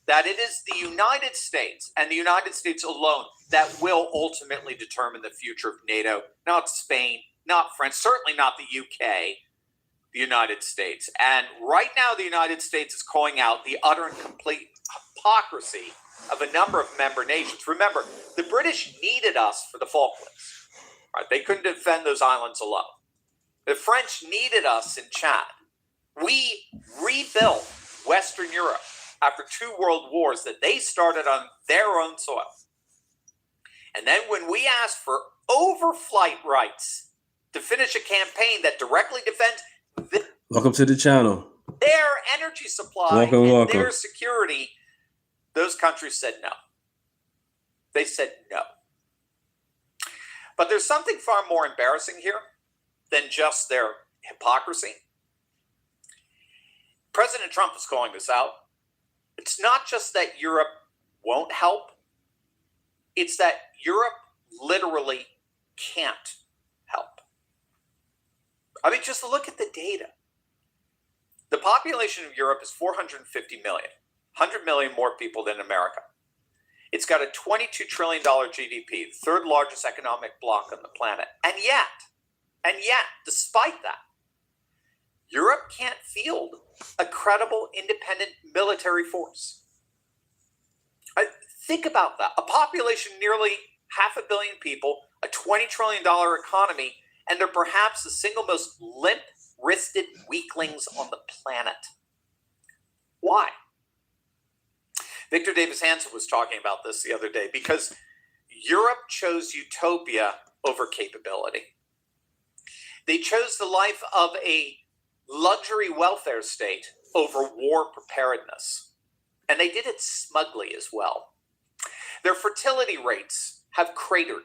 that it is the United States and the United States alone that will ultimately determine the future of NATO, not Spain, not France, certainly not the UK, the United States. And right now, the United States is calling out the utter and complete hypocrisy of a number of member nations. Remember, the British needed us for the Falklands. Right? They couldn't defend those islands alone. The French needed us in Chad. We rebuilt Western Europe after 2 world wars that they started on their own soil. And then when we asked for overflight rights to finish a campaign that directly defends Welcome to the channel. their energy supply and their security, those countries said no. They said no. But there's something far more embarrassing here than just their hypocrisy. President Trump is calling this out. It's not just that Europe won't help. It's that Europe literally can't help. I mean, just look at the data. The population of Europe is 450 million, 100 million more people than America. It's got a $22 trillion GDP, the third largest economic bloc on the planet. And yet, despite that, Europe can't field a credible, independent military force. Think about that. A population nearly 500 million people, a $20 trillion economy, and they're perhaps the single most limp-wristed weaklings on the planet. Why? Victor Davis Hanson was talking about this the other day because Europe chose utopia over capability. They chose the life of a luxury welfare state over war preparedness. And they did it smugly as well. Their fertility rates have cratered.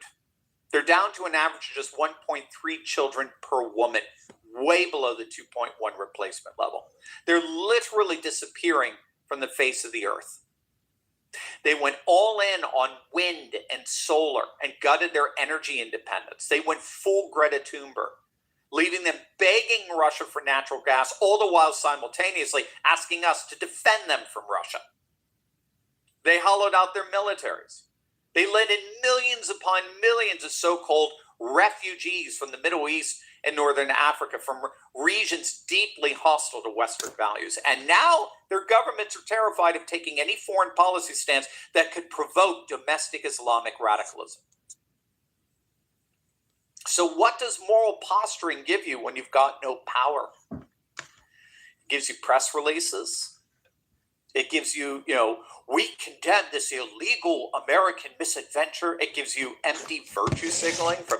They're down to an average of just 1.3 children per woman, way below the 2.1 replacement level. They're literally disappearing from the face of the earth. They went all in on wind and solar and gutted their energy independence. They went full Greta Thunberg, leaving them begging Russia for natural gas, all the while simultaneously asking us to defend them from Russia. They hollowed out their militaries. They let in millions upon millions of so-called refugees from the Middle East and Northern Africa, from regions deeply hostile to Western values. And now their governments are terrified of taking any foreign policy stance that could provoke domestic Islamic radicalism. So what does moral posturing give you when you've got no power? It gives you press releases. It gives you, we condemn this illegal American misadventure. It gives you empty virtue signaling from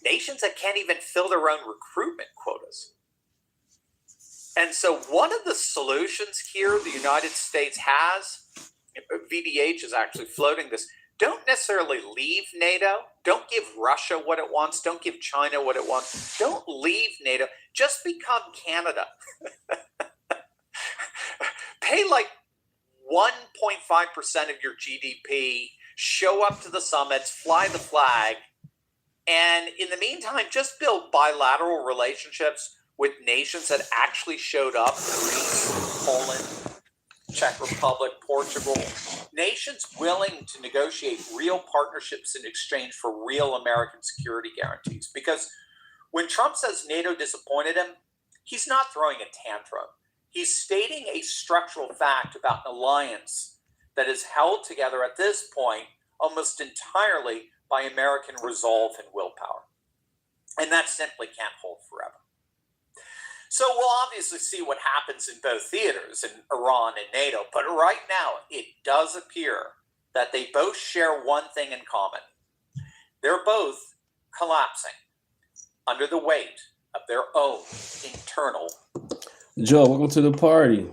nations that can't even fill their own recruitment quotas. And so one of the solutions here the United States has, VDH is actually floating this, don't necessarily leave NATO. Don't give Russia what it wants. Don't give China what it wants. Don't leave NATO. Just become Canada. Pay like 1.5% of your GDP, show up to the summits, fly the flag, and in the meantime, just build bilateral relationships with nations that actually showed up: Greece, Poland, Czech Republic, Portugal. Nations willing to negotiate real partnerships in exchange for real American security guarantees. Because when Trump says NATO disappointed him, he's not throwing a tantrum. He's stating a structural fact about an alliance that is held together at this point almost entirely by American resolve and willpower. And that simply can't hold forever. So we'll obviously see what happens in both theaters, in Iran and NATO. But right now, it does appear that they both share one thing in common. They're both collapsing under the weight of their own internal. Joe, welcome to the party.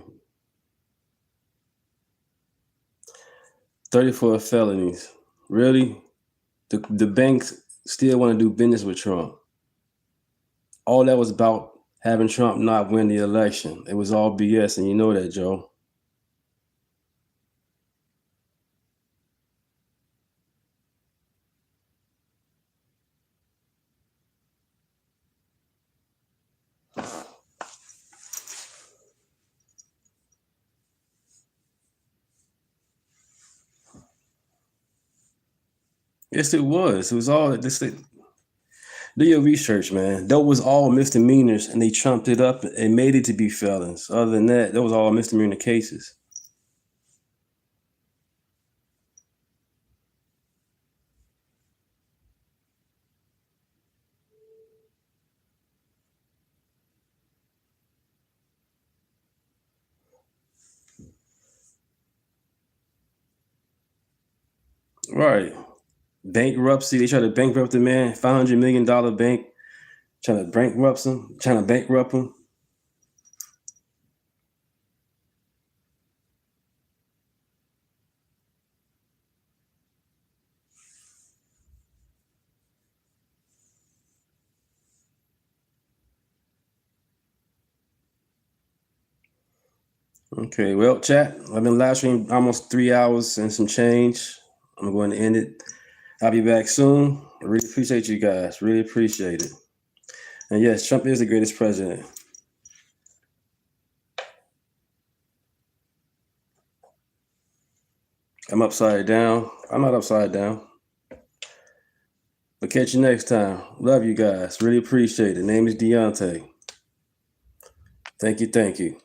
34 felonies. Really? The banks still want to do business with Trump. All that was about having Trump not win the election. It was all BS, and you know that, Joe. Yes, it was. It was all this. Do your research, man. That was all misdemeanors, and they trumped it up and made it to be felons. Other than that, that was all misdemeanor cases. Right. Bankruptcy. They tried to bankrupt the man, $500 million bank, trying to bankrupt him. Okay, well, chat, I've been live streaming almost 3 hours and some change. I'm going to end it. I'll be back soon. I really appreciate you guys. Really appreciate it. And yes, Trump is the greatest president. I'm upside down. I'm not upside down. But catch you next time. Love you guys. Really appreciate it. Name is Deunta. Thank you.